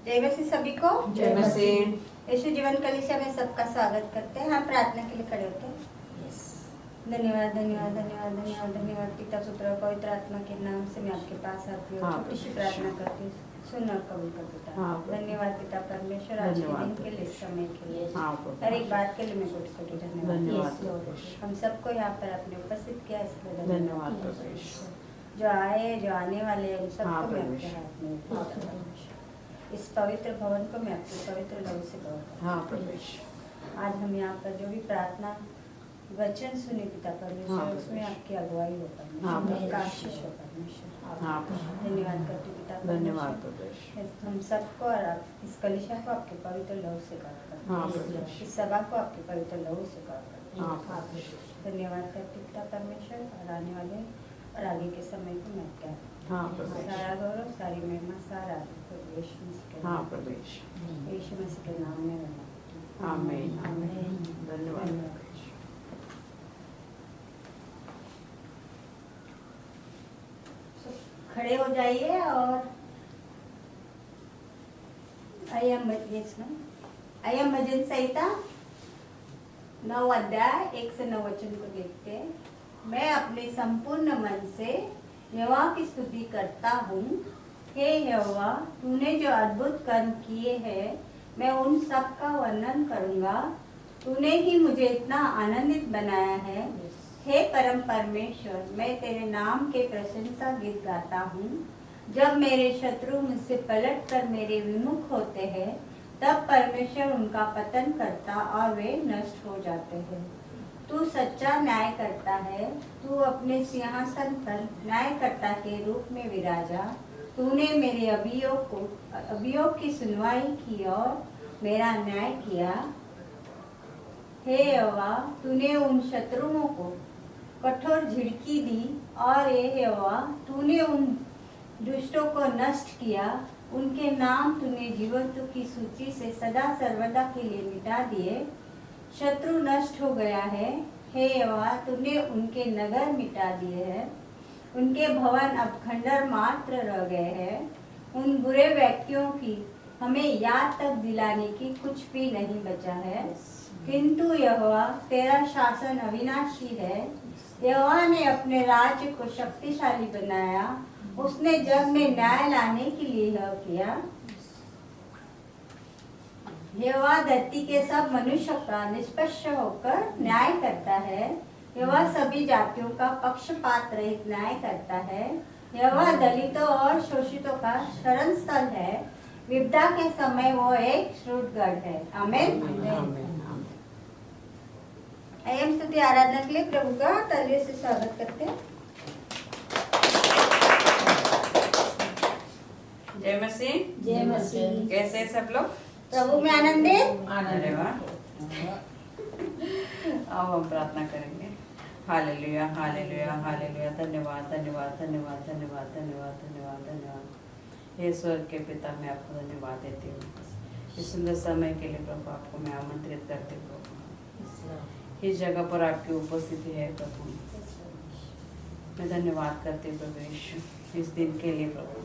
जय मसीह सभी को। जय मसीह। यीशु जीवन कलीसिया में सबका स्वागत करते हैं। हम प्रार्थना के लिए खड़े होते हैं। धन्यवाद धन्यवाद धन्यवाद धन्यवाद धन्यवाद पिता पुत्र और पवित्र आत्मा के नाम से मैं आपके पास आती हूँ। छोटी सी प्रार्थना करती हूँ, सुन और कबूल कर पिता। धन्यवाद पिता परमेश्वर आज के दिन के लिए, इस समय के लिए, हर एक बात के लिए मैं कोटि कोटि धन्यवाद। हम सबको यहाँ पर अपने उपस्थित किया, इसलिए धन्यवाद। जो आए जो आने वाले उन सबको मैं आपके हाथ में देता हूँ। इस पवित्र भवन को मैं आपके पवित्र लहू से कवर। आज हम यहाँ पर जो भी प्रार्थना वचन सुने पिता परमेश्वर, उसमें आपकी अगुवाई हो परमेश्वर, आशीष हो परमेश्वर। धन्यवाद करते पिता परमेश्वर। हम सबको और इस कलीसिया को आपके पवित्र लहू से कवर, इस सभा को आपके पवित्र लहू से कवर। धन्यवाद करते पिता परमेश्वर। और आने वाले और आगे के समय को मैं क्या सारा गौरव, सारी महिमा, सारा यीशु मसीह के नाम में आमीन आमीन। धन्यवाद। खड़े हो जाइए और अयम भजन संहिता 9 अध्याय 1 से 9 वचन को देखते हैं। मैं अपने संपूर्ण मन से यहोवा की स्तुति करता हूँ। हे यहोवा, तूने जो अद्भुत कर्म किए हैं, मैं उन सब का वर्णन करूँगा। तूने ही मुझे इतना आनंदित बनाया है। हे परम परमेश्वर, मैं तेरे नाम के प्रशंसा गीत गाता हूँ। जब मेरे शत्रु मुझसे पलट कर मेरे विमुख होते हैं, तब परमेश्वर उनका पतन करता और वे नष्ट हो जाते हैं। तू सच्चा न्याय करता है। तू अपने सिंहासन पर न्यायकर्ता के रूप में विराजा। तूने मेरे अभियोग की सुनवाई की और मेरा न्याय किया। हे यहोवा, तूने उन शत्रुओं को कठोर झिड़की दी और हे यहोवा, तूने उन दुष्टों को नष्ट किया। उनके नाम तूने जीवंतों की सूची से सदा सर्वदा के लिए मिटा दिए। शत्रु नष्ट हो गया है। हे यहोवा, तूने उनके नगर मिटा दिए हैं। उनके भवन अब खंडर मात्र रह गए हैं। उन बुरे व्यक्तियों की हमें याद तक दिलाने की कुछ भी नहीं बचा है। किंतु यहोवा, तेरा शासन अविनाशी है। यहोवा ने अपने राज्य को शक्तिशाली बनाया। उसने जग में न्याय लाने के लिए यह किया। यहोवा धरती के सब मनुष्य का निष्पक्ष होकर न्याय करता है। यहोवा सभी जातियों का पक्षपात रहित न्याय करता है। यहोवा दलितों और शोषितों का शरण स्थल है। विपदा के समय वो एक श्रुतगढ़ है। आमीन। आइए स्तुति आराधना के लिए प्रभु का तालियों से स्वागत करते हैं। जय मसीह। जय मसीह। कैसे हैं सब लोग? प्रभु में आनंदित। अरे वाह। आओ हम प्रार्थना करेंगे। Hallelujah hallelujah hallelujah. धन्यवाद धन्यवाद धन्यवाद धन्यवाद धन्यवाद धन्यवाद धन्यवाद। हे स्वर्ग के पिता, मैं आपको धन्यवाद देती हूँ इस सुंदर समय के लिए। प्रभु, आपको मैं आमंत्रित करती हूँ प्रभु। इस जगह पर आपकी उपस्थिति है प्रभु। मैं धन्यवाद करती हूँ प्रभु यीशु इस दिन के लिए। प्रभु,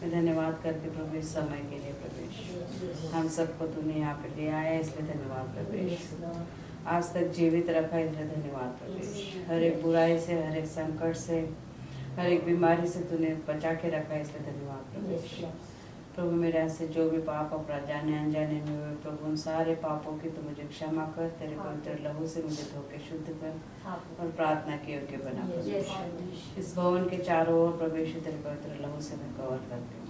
मैं धन्यवाद करती प्रभु इस समय के लिए। प्रभु, हम सबको तूने यहाँ पे ले आया, इसलिए धन्यवाद प्रभु। आज तक जीवित रखा, इसलिए धन्यवाद प्रभु। हर एक बुराई से, हर एक संकट से, हर एक बीमारी से तूने बचा के रखा, इसलिए धन्यवाद प्रभु। प्रभु, मेरे यहाँ से जो भी पाप अपराध जाने अनजाने में हुए प्रभु, उन सारे पापों की तो मुझे क्षमा कर। तेरे पवित्र लहू से मुझे धो के शुद्ध कर और प्रार्थना के योग्य बना। इस भवन के चारों ओर प्रवेश तेरे पवित्र लहू से मैं कवर करती हूँ।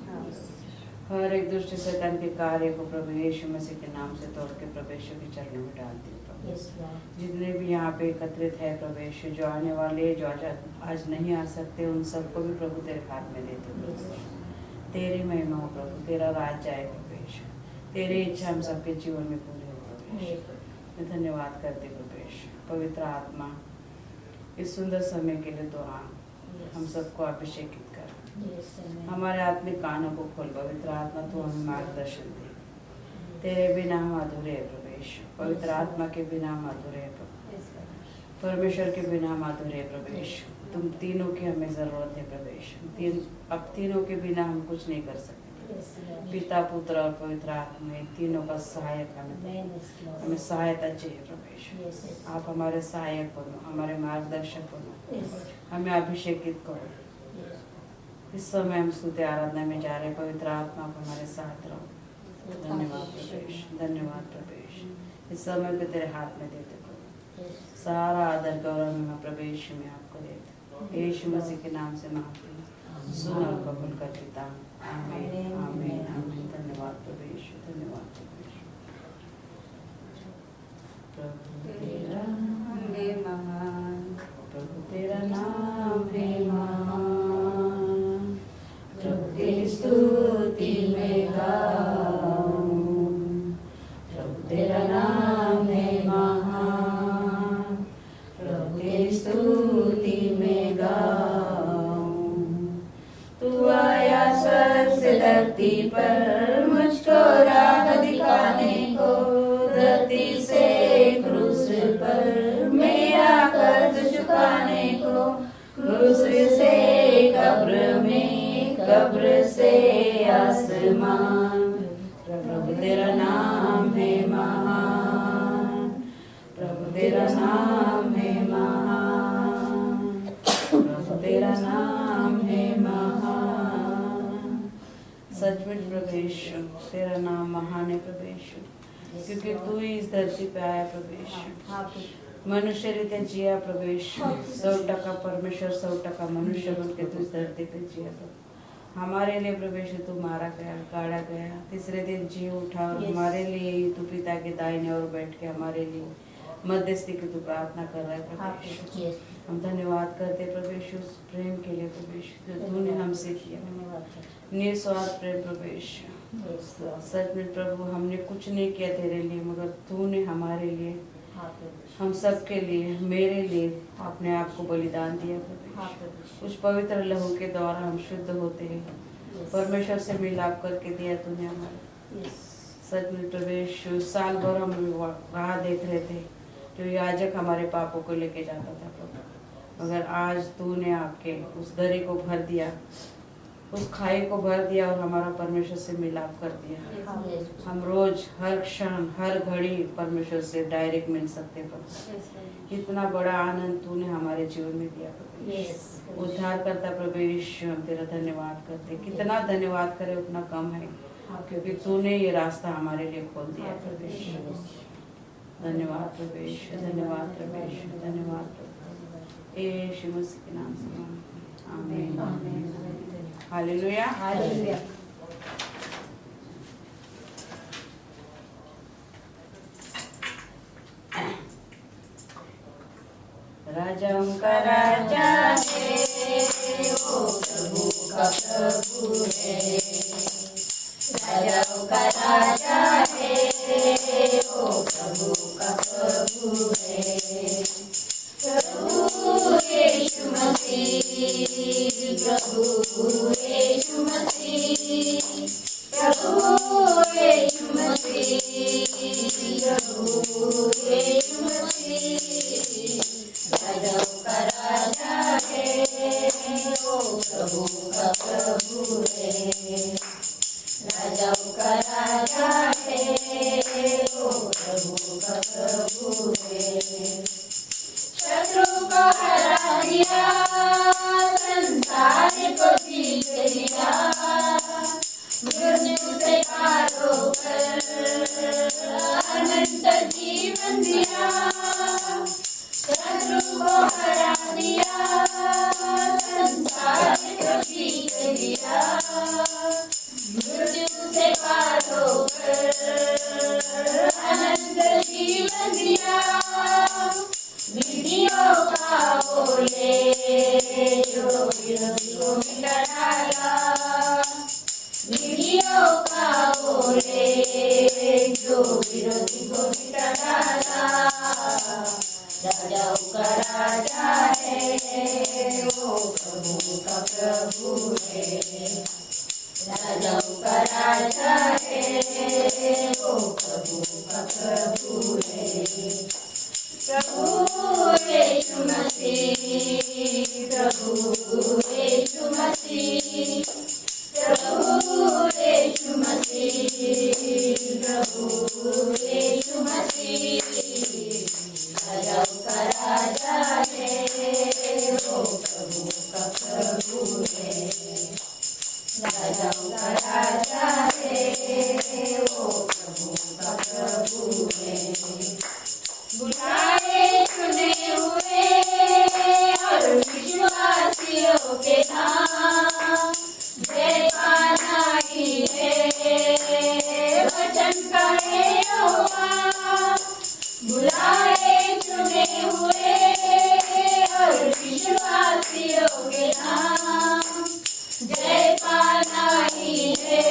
हर एक दुष्ट शैतान के कार्य को प्रभु यीशु मसीह के नाम से तोड़ के प्रवेश के चरणों में डालती हूँ प्रभु। जितने भी यहाँ पे एकत्रित है प्रवेश, जो आने वाले, जो आज नहीं आ सकते, उन सबको भी प्रभु तेरे हाथ में देते प्रभु। तेरी महिमा हो प्रभु, तेरा राज आए प्रभु। तेरी इच्छा हम सबके जीवन में पूरी हो प्रभु। मैं धन्यवाद करती प्रभु। पवित्र आत्मा, इस सुंदर समय के लिए तो हम सबको अभिषेकित कर। हमारे आत्मिक कानों को खोल पवित्र आत्मा, तो हमें मार्गदर्शन दे। तेरे बिना हम अधूरे है प्रवेश। पवित्र आत्मा के बिना हम अधूरे है प्रभु। परमेश्वर के बिना हम अधूरे है प्रवेश। तुम तीनों की हमें जरूरत है प्रवेश। अब तीनों के बिना हम कुछ नहीं कर सकते। पिता पुत्र और पवित्र आत्मा इन तीनों का सहायक हमें सहायता चाहिए प्रभु यीशु। आप हमारे सहायक बनो, हमारे मार्गदर्शक बनो, हमें अभिषेकित करो। इस समय हम स्तुति आराधना में जा रहे, पवित्र आत्मा आप हमारे साथ रहो। धन्यवाद प्रभु यीशु, धन्यवाद प्रभु यीशु। इस समय को तेरे हाथ में देते प्रभु, सारा आदर गौरव में प्रभु यीशु में आपको देते, यीशु मसीह के नाम से मांगते हैं, सुन और कबूल कर पिता। आमीन आमीन आमीन। धन्यवाद प्रभु यीशु, धन्यवाद प्रभु यीशु। प्रभु तेरा नाम है महान, प्रभु तेरा नाम है महान, प्रभु तेरी स्तुति में गाऊं, प्रभु तेरा नाम है महान, प्रभु तेरी स्तुति में गाऊं। तू आया स्वर्ग से धरती पर मुझको राह दिखाने को, धरती से क्रूस पर मेरा कर्ज चुकाने को, क्रूस से कब्र में, कब्र से आसमान। प्रभु तेरा नाम है महान, प्रभु तेरा नाम है महान, प्रभु तेरा नाम है महान। सचमुच प्रभु यीशु तेरा नाम महान है प्रभु यीशु, क्योंकि तू ही इस धरती पे आया प्रभु यीशु, मनुष्य रीते जिया प्रभु यीशु, 100% परमेश्वर 100% मनुष्य बन के तू इस धरती पे जिया प्रभु। हमारे लिए प्रभु यीशु तू मारा गया, गाड़ा गया, तीसरे दिन जी उठा और हमारे लिए तू पिता के दाहिने और बैठ के हमारे लिए मध्यस्थी की तू प्रार्थना कर रहा है प्रभु यीशु। हम धन्यवाद करते प्रभु यीशु उस प्रेम के लिए प्रभु यीशु जो तूने हमसे किया, निस्वार्थ प्रेम प्रभु यीशु। सच में प्रभु हमने कुछ नहीं किया तेरे लिए, मगर तूने हमारे लिए, हम सब के लिए, मेरे लिए अपने आप को बलिदान दिया प्रभु। उस पवित्र लहू के द्वारा हम शुद्ध होते हैं, परमेश्वर से मिलाप करके दिया तूने हमारे। सच में प्रभु यीशु साल भर हम राह देख रहे थे जो याजक हमारे पापों को लेके जाता था प्रभु, मगर आज तूने आपके उस दरी को भर दिया, उस खाई को भर दिया और हमारा परमेश्वर से मिलाप कर दिया। हम रोज हर क्षण हर घड़ी परमेश्वर से डायरेक्ट मिल सकते प्रभु। इतना बड़ा आनंद तूने हमारे जीवन में दिया प्रभु। उद्धार करता प्रभु यीशु हम तेरा धन्यवाद करते, कितना धन्यवाद करे उतना कम है, क्योंकि तूने ये रास्ता हमारे लिए खोल दिया प्रभु यीशु। धन्यवाद प्रभु यीशु, धन्यवाद प्रभु यीशु, धन्यवाद प्रभु यीशु मसीह के नाम से आमीन आमीन। Hallelujah hallelujah. राजाओं का राजा है, वो प्रभु का प्रभु है। राजाओं का राजा है, वो प्रभु का प्रभु है। प्रभु यीशु मसीह, प्रभु यीशु मसीह, प्रभु यीशु मसीह, प्रभु यीशु मसीह। राजाओं का राजा है, वो प्रभु का प्रभु है। राजाओं का राजा है, वो प्रभु का प्रभु है। शत्रु को हरा दिया, संसार को जीत लिया, मृत्यु से कारों पर अनंत जीवन दिया। शत्रु को हरा दिया, संसार को जीत लिया, मृत्यु से कारों पर अनंत जीवन दिया। विधियों का बोले जो विरोधी को मिटा डाला, विधियों का बोले जो विरोधी को मिटा डाला। राजाओं का राजा है, वो प्रभु का प्रभु है। राजाओं का राजा है, वो प्रभु का प्रभु है। प्रभु यीशु मसीह, प्रभु यीशु मसीह, प्रभु का राजा है, वो प्रभु का प्रभु है। बुलाए चुने हुए और विश्वासियों के नाम, जय पाना ही है वचन का है यहोवा। बुलाए चुने हुए और विश्वासियों के नाम, जय पाना ही है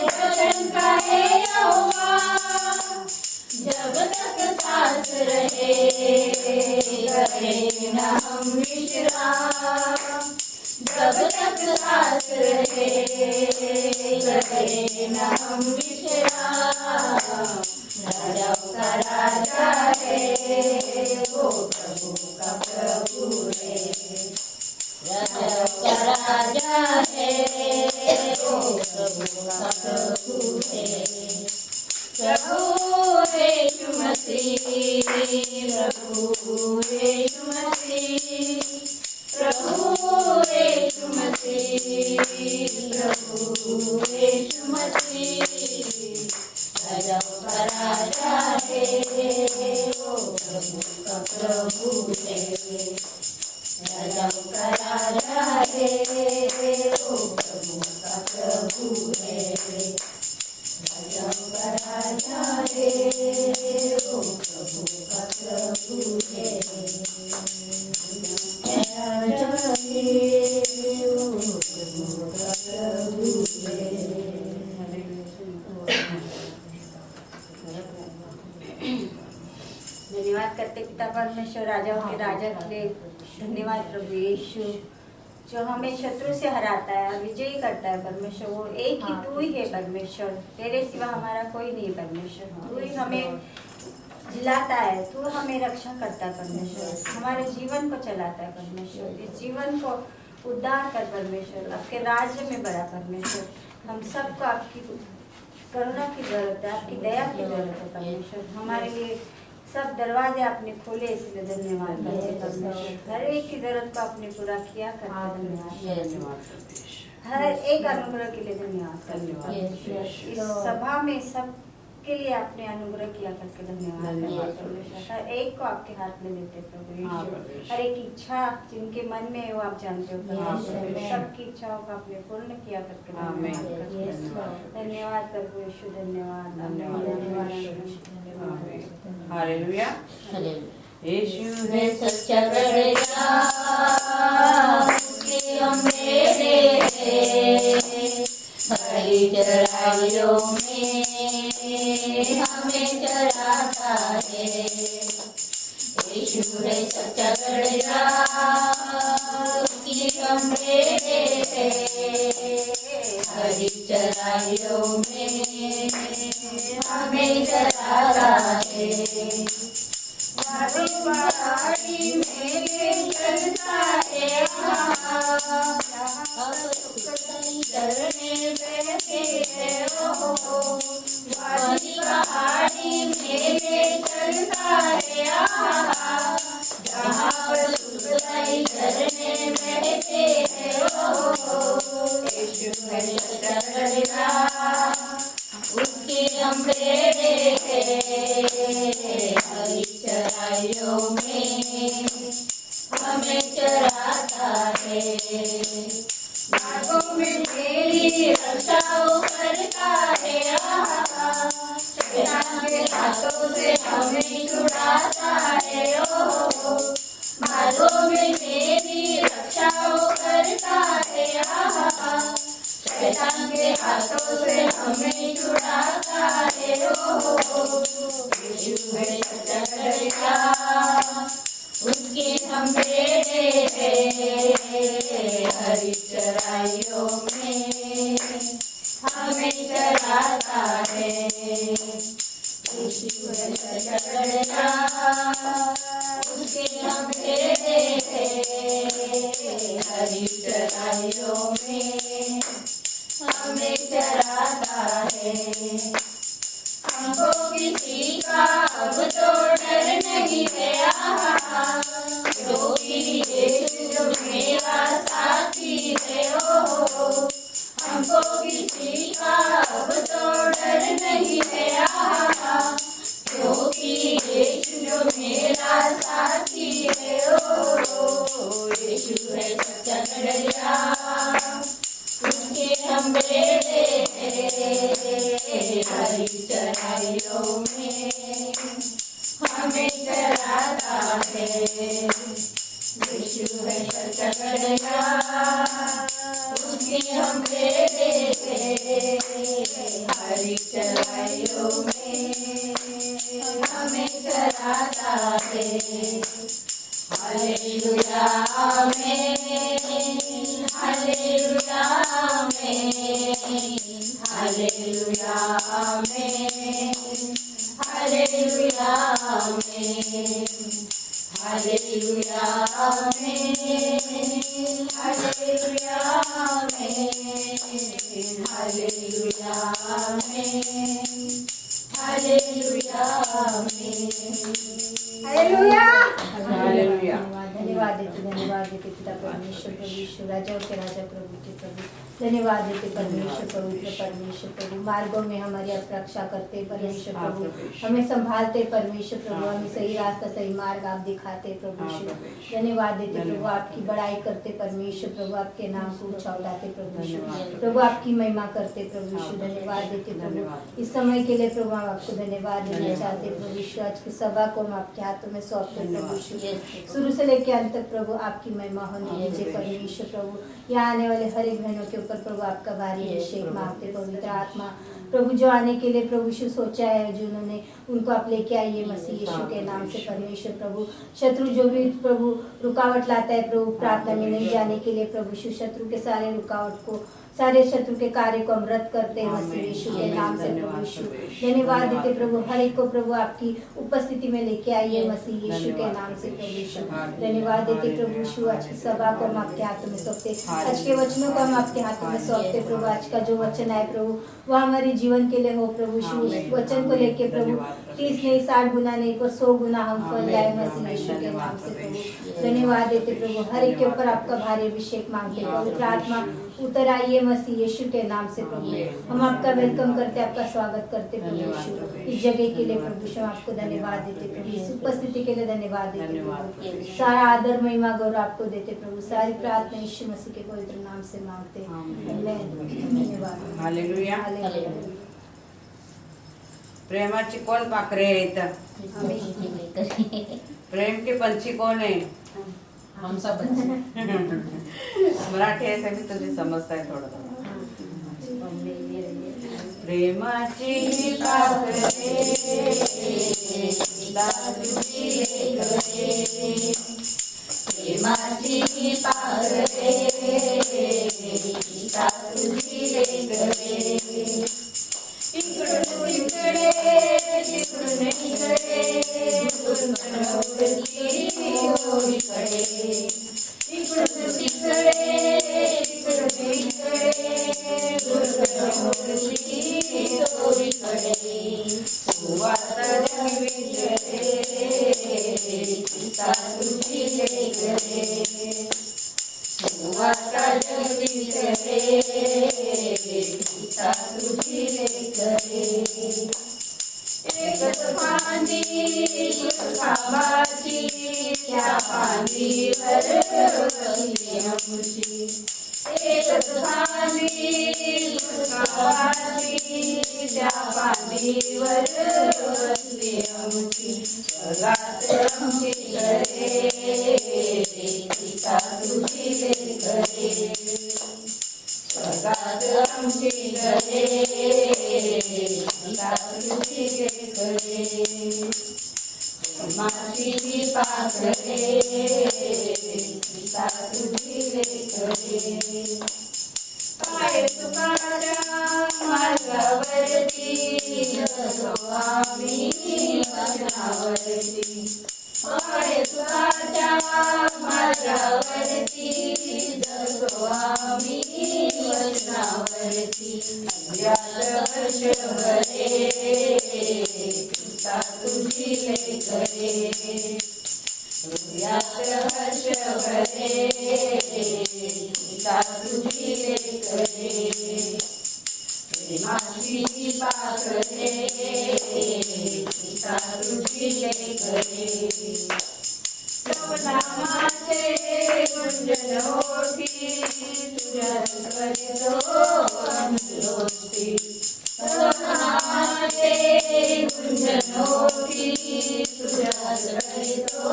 वचन का है यहोवा। जब तक सांस रहे करें न हम विश्राम, जब तक सांस रहे करें न हम विश्राम। राजाओं का राजा है, वो प्रभु का प्रभु है। राजाओं का राजा है, वो प्रभु का प्रभु है। प्रभु यीशु मसीह, प्रभु यीशु मसीह, प्रभु यीशु मसीह, प्रभु यीशु मसीह। राजाओं का राजा है, वो प्रभु का प्रभु है। राजाओं का राजा है, वो प्रभु का प्रभु है। राजाओं का राजा है, वो प्रभु का प्रभु है। राजा है, वो प्रभु का प्रभु है। धन्यवाद करते पिता परमेश्वर, राजाओं के राजा के लिए धन्यवाद प्रभु यीशु, जो हमें शत्रु से हराता है, विजयी करता है परमेश्वर। वो एक ही तू ही है परमेश्वर, तेरे सिवा हमारा कोई नहीं है परमेश्वर। तू ही हमें जिलाता है, तू हमें रक्षा करता है परमेश्वर, हमारे जीवन को चलाता है परमेश्वर। इस जीवन को उद्धार कर परमेश्वर, आपके राज्य में बढ़ा परमेश्वर। हम सबको आपकी करुणा की जरूरत है, आपकी दया की जरूरत है परमेश्वर। हमारे लिए सब दरवाजे आपने खोले, इसलिए धन्यवाद करते परमेश्वर। हर एक की जरूरत को आपने पूरा किया, करते धन्यवाद। हर एक अनुग्रह के लिए धन्यवाद। इस सभा में सब के लिए आपने अनुग्रह किया, करके धन्यवाद परमेश्वर। हर एक को आपके हाथ में देते प्रभु यीशु। हर एक इच्छा जिनके मन में है वो आप जानते हो परमेश्वर। सबकी इच्छाओं को आपने पूर्ण किया, करके धन्यवाद प्रभु यीशु। धन्यवाद, धन्यवाद। हालेलुया। यीशु है सच्चा गढ़ा, उसके हम मेरे हरी चराइयों में हमें चराता है। यीशु है सच्चा गढ़ा, उसकी हम मेरे हरी चराइयों में हमें चराता है। पहाड़ी में चलता है, चलने बैठे है पहाड़ी में चलता है, जहाँ पर चलने बैठे है। यीशु है सच्चा गढ़ा, उसके हम बेड़े हरी चराइयों में हमें चराता है। बागों में तेरी रक्षा करता है, शैतान के हाथों से हमें छुड़ाता है। बागों में तेरी रक्षा करता है, शैतान के हाथों से हमें छुड़ाता है। यीशु है सच्चा गढ़ा, उसके हम बेड़े हरी चराइयों में हमें चराता है। यीशु है सच्चा गढ़ा, उसके हम बेड़े हरी चराइयों में हमें चराता है। हमको किसी का अब तो डर नहीं गया, क्योंकि यीशु जो मेरा साथी है। किसी का अब तो डर नहीं है आहा, क्योंकि यीशु जो मेरा साथी है, ओ यीशु है सच्चा कड़िया, उसके हम बेड़े हैं, हरी चराइयों में हमें चराता है, यीशु है सच्चा कड़िया, उसके हम बेड़े हैं, हरी चराइयों में हमें चराता है। हालेलुया आमीन, हालेलुया आमीन, हालेलुया आमीन, हालेलुया आमीन, हालेलुया आमीन, हालेलुया आमीन, हालेलुया आमीन, हालेलुया आमीन। हालेलुया। हालेलुया। धन्यवाद देते पिता परमेश्वर प्रभु यीशु राजाओं के राजा प्रभु के प्रभु, धन्यवाद देते परमेश्वर पवित्र परमेश्वर प्रभु, मार्गों में हमारी आप रक्षा करते परमेश्वर प्रभु, हमें संभालते परमेश्वर प्रभु, हमें सही रास्ता सही मार्ग आप दिखाते प्रभु यीशु, धन्यवाद देते प्रभु, आपकी बड़ाई करते परमेश्वर प्रभु, आपके नाम को ऊंचा उठाते प्रभु यीशु, प्रभु आपकी महिमा करते प्रभु यीशु, धन्यवाद देते प्रभु इस समय के लिए प्रभु, हम आपको धन्यवाद देना चाहते प्रभु यीशु, आज की सभा को हम आपके हाथों में सौंपते प्रभु यीशु, शुरू से लेकर अंत तक प्रभु आपकी महिमा होने दीजिए परमेश्वर प्रभु, यहाँ आने वाले हर एक बहनों के ऊपर प्रभु आपका भारी अभिषेक मांगते पवित्र आत्मा प्रभु, जो आने के लिए प्रभु यीशु सोचा है, जो उन्होंने उनको आप लेके आइए मसीह यीशु के नाम से परमेश्वर प्रभु, शत्रु जो भी प्रभु रुकावट लाता है प्रभु प्रार्थना में नहीं जाने के लिए प्रभु यीशु, शत्रु के सारे रुकावट को, सारे शत्रु के कार्य को हम रद्द करते हैं मसीह यीशु के नाम से प्रभु यीशु, धन्यवाद देते प्रभु, हर एक को प्रभु आपकी उपस्थिति में लेके आइए मसीह यीशु के नाम से प्रभु यीशु, धन्यवाद देते प्रभु यीशु, आज की सभा को हम आपके हाथों में सौंपते, आज के वचनों को हम आपके हाथों में सौंपते प्रभु, आज का जो वचन है प्रभु वह हमारे जीवन के लिए हो प्रभु यीशु, उस वचन को लेके प्रभु 30 नहीं 60 गुना नहीं पर 100 गुना हम फल लाए मसीह यीशु के नाम से प्रभु, धन्यवाद देते प्रभु, हर एक के ऊपर आपका भारी अभिषेक मांगते पवित्र आत्मा उतर आइए मसीह यीशु के नाम से प्रभु, हम आपका वेलकम करते, आपका स्वागत करते प्रभु यीशु, इस जगह के लिए प्रभु यीशु आपको धन्यवाद देते प्रभु, इस उपस्थिति के लिए धन्यवाद देते प्रभु, सारा आदर महिमा गौरव आपको देते प्रभु, सारी प्रार्थना यीशु मसीह के पवित्र नाम से मांगते आमीन। धन्यवाद। हालेलुया। हालेलुया। प्रेमाची कोण पाखरे आहेत? प्रेम के पंछी कौन है? हम सब बच्चे मराठी ऐसे भी तुझे समजता है थोड़ा थोड़ा। प्रेमाची पाखरे दादुजी लेकरे, प्रेमाची पाखरे दादुजी लेकरे, इकडून तिकडे तिकडून इकडे दुर्गणवरती होळीकडे, इकडून तिकडे तिकडून इकडे दुर्गणवरती होळीकडे, सुवार्ता जगवितरे दादुजी लेकरे, सुवार्ता जगवितरे दादुजी लेकरे, एकच फांदी खांबाची त्या फांदीवर बसली आमची, एकच फांदी खांबाची त्या फांदीवर बसली आमची, स्वर्गात आमची घरे दादुजी लेकरे, स्वर्गात आमची घरे दादुजी लेकरे, प्रेमाची पाखरे दादुजी लेकरे, पाय तुकाच्या मार्गावरती जगलो आम्ही वचनावरती, पाय तुकाच्या मार्गावरती जगलो आम्ही वचनावरती, वर्षभरे दादुजी लेकरे, हर्षभरे दादुजी लेकरे, माझी कृपा करे पिता तुझी लेकरे सपनामाचे गुंजन होती तुझ्या करितो अनुरोधी सपनामाचे गुंजन होती तुझ्या करितो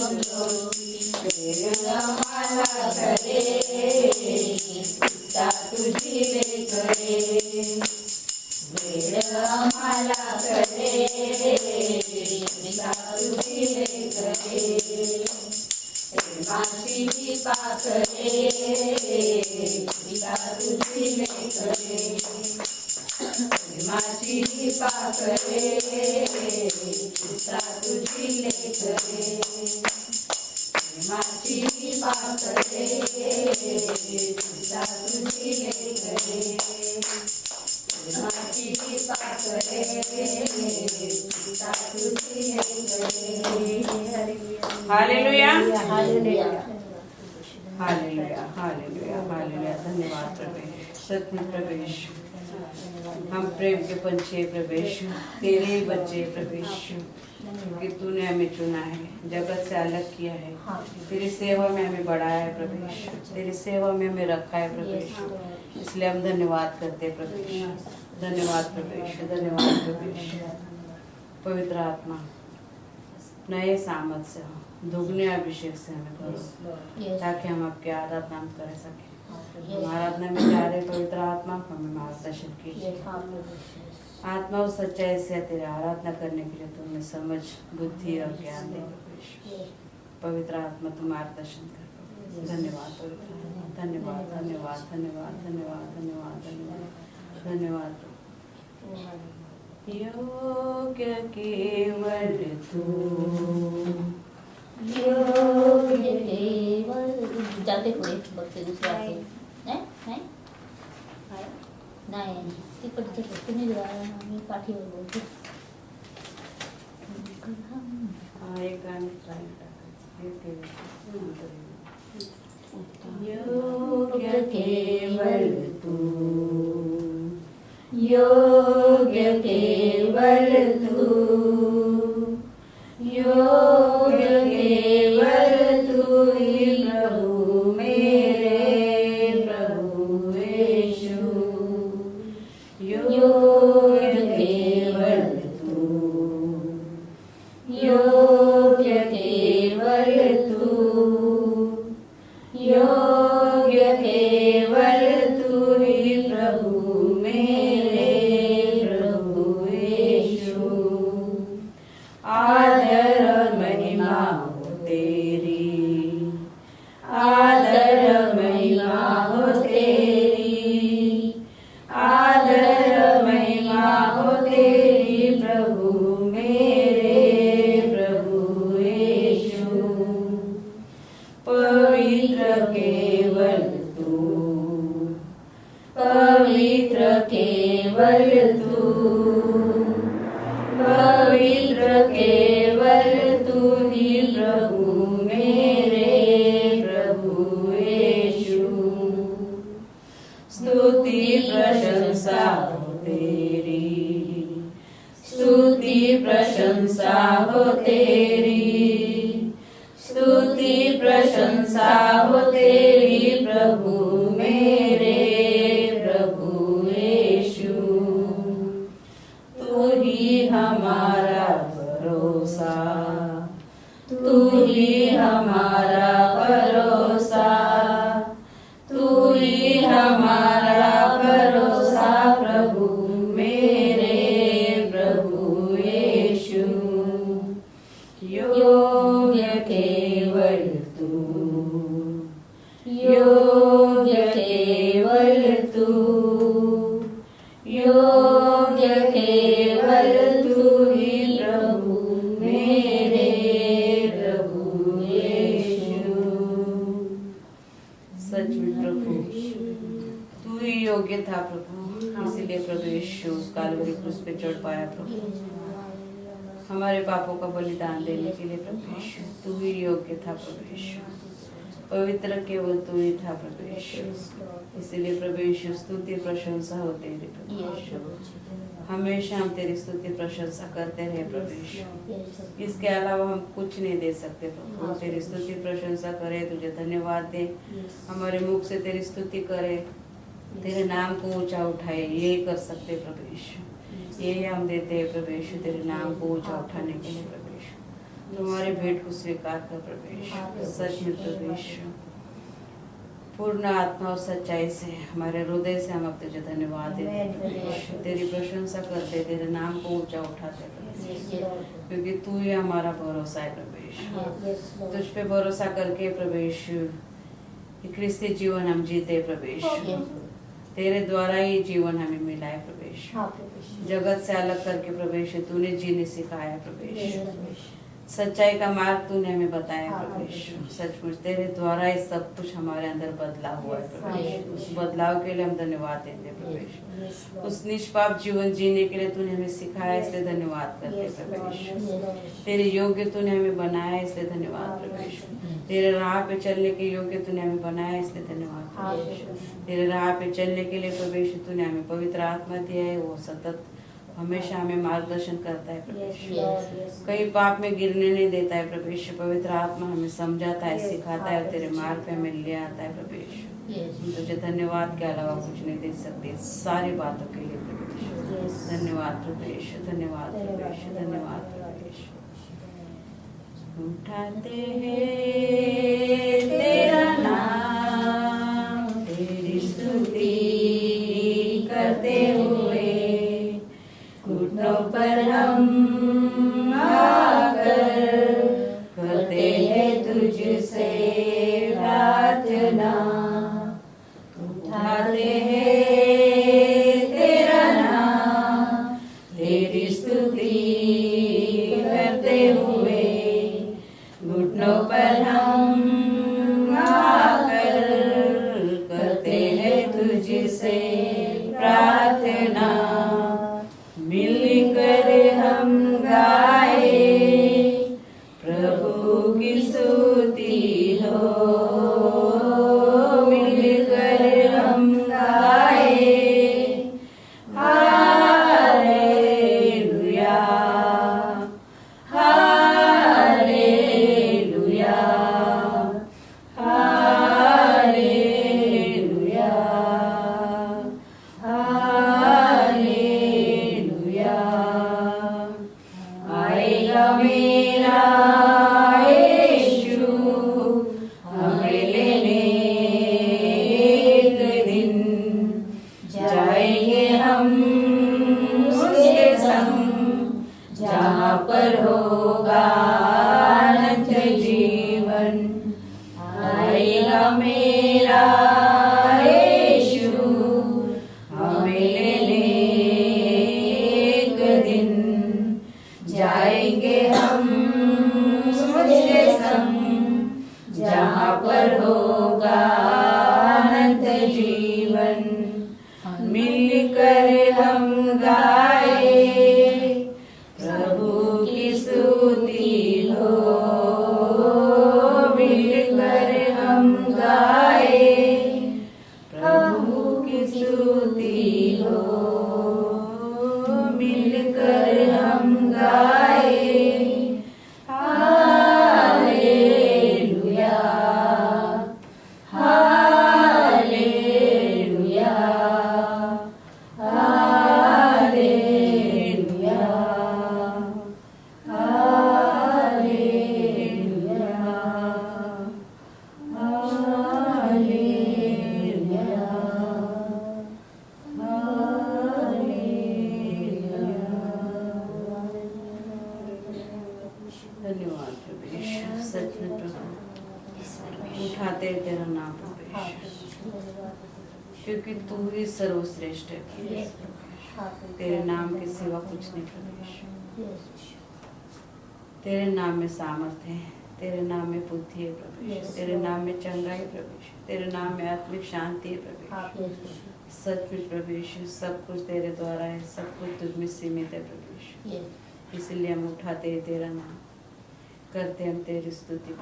अनुरोधी मला करे पिता तुझी लेकरे वेळ आम्हाला करे पिता तुझी लेकरे प्रेमाची कृपा करे पिता तुझी लेकरे प्रेमाची कृपा करे पिता तुझी लेकरे प्रेमाची कृपा करे पिता तुझी लेकरे माझी कृपा करे पिता तुझी लेकरे hallelujah hallelujah hallelujah hallelujah hallelujah. धन्यवाद प्रभु, सत्य प्रवेश, हम प्रेम के पंछी प्रवेश, तेरे ही बच्चे प्रवेश, कि तूने हमें चुना है, जगत से अलग किया है, तेरी सेवा में हमें बढ़ाया है प्रवेश, तेरी सेवा में हमें रखा है प्रवेश, इसलिए हम धन्यवाद करते हैं प्रवेश, धन्यवाद प्रवेश, धन्यवाद प्रवेश। पवित्र आत्मा नए सामर्थ्य से दुगने अभिषेक से हमें करो ताकि हम आपके आराधना कर सके। हम आराधना में जा रहे पवित्र आत्मा हमें मार्गदर्शन कीजिए। आत्मा और सच्चाई से तेरे आराधना करने के लिए तुम्हें समझ बुद्धि और ज्ञान दे। पवित्र आत्मा तुम मार्गदर्शन कर। धन्यवाद पवित्र आत्मा, धन्यवाद धन्यवाद धन्यवाद धन्यवाद धन्यवाद धन्यवाद धन्यवाद। योग्य केवल तू, योग्य केवल जाते पुढे बघते दुसऱ्या नाही नाही तिकडचं तुम्ही मी पाठीवर बोलतो एक गाणं ट्राय योग्य केवल तू, योग्य केवल तू, योग्य केवल तू ही प्रभु मेरे प्रभु यीशु। योग्य केवल तू, योग्य केवल तू, योग्य केवल तू ही प्रभु मेरे प्रभु यीशु। आदर और महिमा हो तेरी, आदर महिमा हो तेरी, आदर महिमा हो तेरी प्रभु मेरे प्रभु यीशु। पवित्र केवल तू, पवित्र केवल तू, पवित्र केवल तू ही प्रभु मेरे प्रभु यीशु। स्तुति प्रशंसा हो तेरी, स्तुति प्रशंसा हो तेरी, स्तुति प्रशंसा हो तेरी प्रभु मेरे प्रभु यीशु। तू ही हमारा भरोसा, तू ही हमारा भरोसा, तू ही हमारा भरोसा प्रभु मेरे प्रभु यीशु। योग्य केवल तू, योग्य केवल तू, योग्य केवल तू ही प्रभु मेरे प्रभु यीशु। सच में प्रभु तू ही योग्य था प्रभु, इसीलिए प्रभु यीशु उस कालवरी क्रूस पे चढ़ पाया प्रभु, हमारे पापों का बलिदान देने के लिए प्रभु यीशु। तू ही योग्य था प्रभु यीशु, पवित्र केवल तू ही था प्रभु यीशु। इसीलिए प्रभु यीशु स्तुति प्रशंसा हो तेरी प्रभु यीशु। हमेशा हम तेरी स्तुति प्रशंसा करते रहे प्रभु यीशु। इसके अलावा हम कुछ नहीं दे सकते प्रभु। हम तेरी स्तुति प्रशंसा करें, तुझे धन्यवाद दे, हमारे मुख से तेरी स्तुति करे, तेरे नाम को ऊंचा उठाए, यही कर सकते प्रभु यीशु। यही हम देते हैं प्रभु यीशु, तेरे नाम को ऊंचा उठाने के लिए प्रभु यीशु। तुम्हारे भेंट को स्वीकार कर प्रभु यीशु। सच में प्रभु यीशु, पूर्ण आत्मा और सच्चाई से हमारे हृदय से हम अब तुझे धन्यवाद देते हैं प्रभु यीशु। तेरी प्रशंसा करते, तेरे नाम को ऊंचा उठाते प्रभु यीशु, क्योंकि तू ही हमारा भरोसा है प्रभु यीशु। तुझ पे भरोसा करके प्रभु यीशु क्रिस्ती जीवन हम जीते प्रभु यीशु। तेरे द्वारा ही जीवन हमें मिला है प्रभु यीशु। जगत से अलग करके प्रभु यीशु तूने जीने सिखाया प्रभु यीशु। सच्चाई का मार्ग तूने हमें बताया प्रभु यीशु। सचमुच तेरे द्वारा ही सब कुछ हमारे अंदर बदलाव हुआ है प्रभु यीशु। उस बदलाव के लिए हम धन्यवाद देते हैं प्रभु यीशु। उस निष्पाप जीवन जीने के लिए तूने हमें सिखाया, इसलिए धन्यवाद करते हैं प्रभु यीशु। तेरे योग्य तूने हमें बनाया, इसलिए धन्यवाद प्रभु यीशु। तेरे राह पे चलने के योग्य तूने हमें बनाया, इसलिए धन्यवाद प्रभु यीशु। तेरे राह पे चलने के लिए प्रभु यीशु तूने हमें पवित्र आत्मा दिया है, वो सतत हमेशा हमें मार्गदर्शन करता है प्रभु यीशु। कई पाप में गिरने नहीं देता है प्रभु यीशु। पवित्र आत्मा हमें समझाता है, सिखाता है, तेरे मार्ग पे हमें ले आता है प्रभु यीशु। तुझे धन्यवाद के अलावा कुछ नहीं दे सकते सारी बातों के लिए प्रभु यीशु। धन्यवाद प्रभु यीशु, धन्यवाद प्रभु यीशु, धन्यवाद प्रभु यीशु। उठाते हैं तेरा नाम, तेरी स्तुति करते हुए घुटनों पर हम आकर करते हैं तुझसे प्रार्थना। उठाते हैं तेरा नाम, तेरी स्तुति करते हुए घुटनों पर हम आकर करते हैं तुझसे प्रार्थना। मिलकर हम गाए प्रभु की स्तुति हो, मिलकर हम गाए हालेलुया, हालेलुया, हालेलुया, हालेलुया। आएगा मेरा यीशु हमें लेने एक दिन, जाएंगे हम उसके संग, जहाँ पर होगा अनंत जीवन। आएगा मेरा यीशु हमें लेने एक दिन, जाएंगे हम उसके संग, जहाँ पर होगा अनंत जीवन। मिलकर हम गाए प्रभु की स्तुति हो, मिलकर हम गाए प्रभु की स्तुति हो, मिलकर हम गाए hallelujah, hallelujah, hallelujah, hallelujah, hallelujah, धन्यवाद प्रभु यीशु। सच में प्रभु उठाते हैं तेरा नाम प्रभु यीशु, क्योंकि तू ही सर्वश्रेष्ठ है प्रभु यीशु। तेरे नाम के सिवा कुछ नहीं प्रभु यीशु। तेरे नाम में सामर्थ्य है, तेरे नाम में बुद्धि है प्रभु यीशु, तेरे नाम में चंगाई प्रभु यीशु, तेरे नाम में आत्मिक शांति है प्रभु यीशु। सचमुच प्रभु यीशु सब कुछ तेरे द्वारा है, सब कुछ तुझ में सीमित है प्रभु यीशु। इसलिए हम उठाते हैं तेरा नाम, करते हम तेरी स्तुति,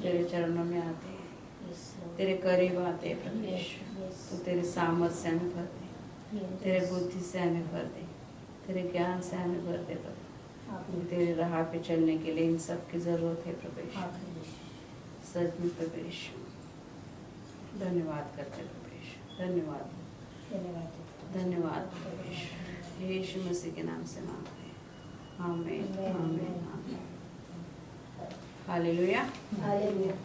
तेरे चरणों में आते हैं। तेरे करीब आते हैं प्रभु यीशु। तो तेरे सामर्थ से हमें भर दे, तेरे बुद्धि से हमें भर दे, तेरे ज्ञान से हमें भर दे प्रभु। तेरे राह पे चलने के लिए इन सब की जरूरत है प्रभु यीशु। सच में प्रभु यीशु धन्यवाद करते हैं प्रभु यीशु। धन्यवाद धन्यवाद प्रभु यीशु। यीशु मसीह के नाम से मांगते हैं, आमीन आमीन आमीन। हालेलुया। हालेलुया।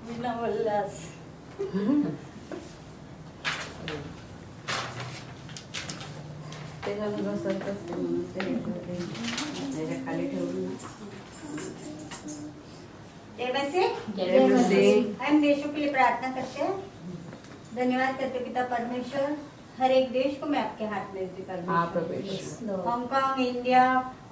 बिना उल्लास त्याला मला बसत असते म्हणून ते हे करते. त्याच्या खाली ठेवून ना. जय मसीह। जय मसीह। हम देशों के लिए प्रार्थना करते हैं। धन्यवाद करते पिता परमेश्वर, हर एक देश को मैं आपके हाथ में देती हाँ प्रभु परमेश्वर। यीशु। हांगकांग, इंडिया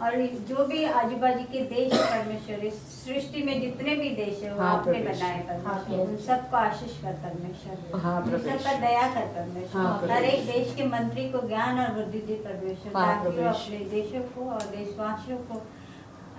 और जो भी आजू बाजू के देश है परमेश्वर, इस सृष्टि में जितने भी देश है वो हाँ, आपने प्रभु बनाए परमेश्वर, उन सबको आशीष कर परमेश्वर, हाँ, उन प्रभु सब पर यीशु। दया कर हाँ, परमेश्वर। प्रभु हर एक यीशु। देश के मंत्री को ज्ञान और बुद्धि दे परमेश्वर, हाँ, ताकि प्रभु वो यीशु। अपने देशों को और देशवासियों को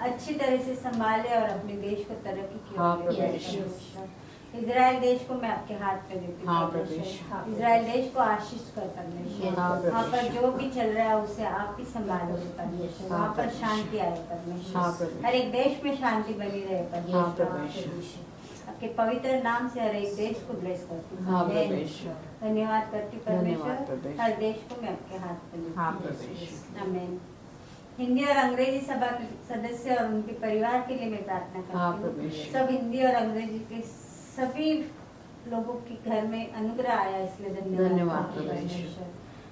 अच्छी तरह से संभाले और अपने देश को तरक्की की हाँ, ओर ले प्रभु जाए यीशु। परमेश्वर। इजराइल देश को मैं आपके हाथ में देती हाँ, हूँ प्रभु परमेश्वर। यीशु। इजराइल देश को आशीष कर परमेश्वर। हाँ, प्रभु वहाँ पर यीशु। जो भी चल रहा है उसे आप ही संभालोगे परमेश्वर। हाँ, वहाँ पर प्रभु शांति आए हाँ, परमेश्वर। प्रभु हर एक देश में शांति बनी रहे हाँ, परमेश्वर। प्रभु यीशु। आपके पवित्र नाम से हर एक देश को ब्लेस करती हूँ। हाँ, प्रभु आमीन। यीशु। धन्यवाद करती हूँ धन्यवाद, परमेश्वर, प्रभु यीशु। हर देश को मैं आपके हाथ में देती हाँ, हूँ। प्रभु यीशु। आमीन। हिंदी और अंग्रेजी सभा के सदस्य और उनके परिवार के लिए मैं प्रार्थना हाँ, करती प्रभु हूँ। यीशु। सब हिंदी और अंग्रेजी के सभी लोगों के घर में अनुग्रह आया, इसलिए धन्यवाद, धन्यवाद प्रभु यीशु। परमेश्वर।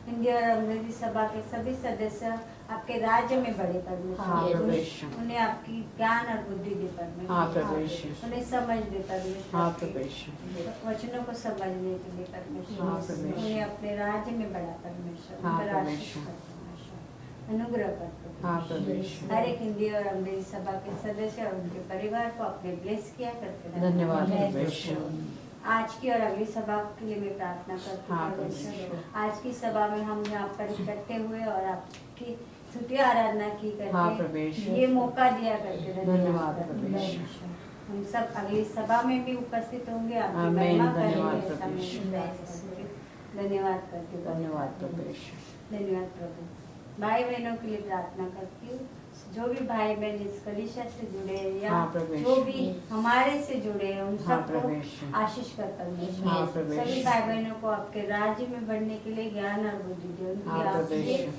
हिंदी और अंग्रेजी सभा के सभी सदस्य आपके राज्य में बढ़े हाँ, परमेश्वर। प्रभु यीशु। उन्हें आपकी ज्ञान और बुद्धि दे हाँ, प्रभु परमेश्वर। यीशु। उन्हें समझ दे परमेश्वर। हाँ, प्रभु यीशु। वचनों को समझने के लिए परमेश्वर। हाँ, प्रभु यीशु। उन्हें अपने राज्य में बढ़ा परमेश्वर। हाँ, उन पर प्रभु आशीष यीशु। कर परमेश्वर। अनुग्रह कर हाँ, परमेश्वर। प्रभु यीशु। हर एक हिंदी और अंग्रेजी सभा के सदस्य और उनके परिवार को अपने ब्लेस किया करके धन्यवाद, आमीन। प्रभु यीशु। आज की और अगली सभा के लिए मैं प्रार्थना करती हाँ, हूँ प्रभु परमेश्वर। यीशु। आज की सभा में हम यहाँ पर इकट्ठे हुए और आपकी स्तुति आराधना की हाँ, प्रभु करके यीशु। ये मौका दिया करके धन्यवाद, करते प्रभु हैं। यीशु। हम सब अगली सभा में भी उपस्थित होंगे, आपकी आमीन। महिमा धन्यवाद, करेंगे, ऐसा प्रभु मैं यीशु। विश्वास करती हूँ। धन्यवाद करती हूँ। धन्यवाद प्रभु यीशु। धन्यवाद प्रभु। भाई बहनों के लिए प्रार्थना करती हूँ, जो भी भाई बहन इस कलीसिया से जुड़े हैं या हाँ, प्रभु जो यीशु। भी हमारे से जुड़े हैं उन हाँ, सबको प्रभु यीशु। आशीष कर परमेश्वर। हाँ, प्रभु सभी यीशु। भाई बहनों को आपके राज्य में बढ़ने के लिए ज्ञान और बुद्धि दे। उनकी हाँ, प्रभु यीशु।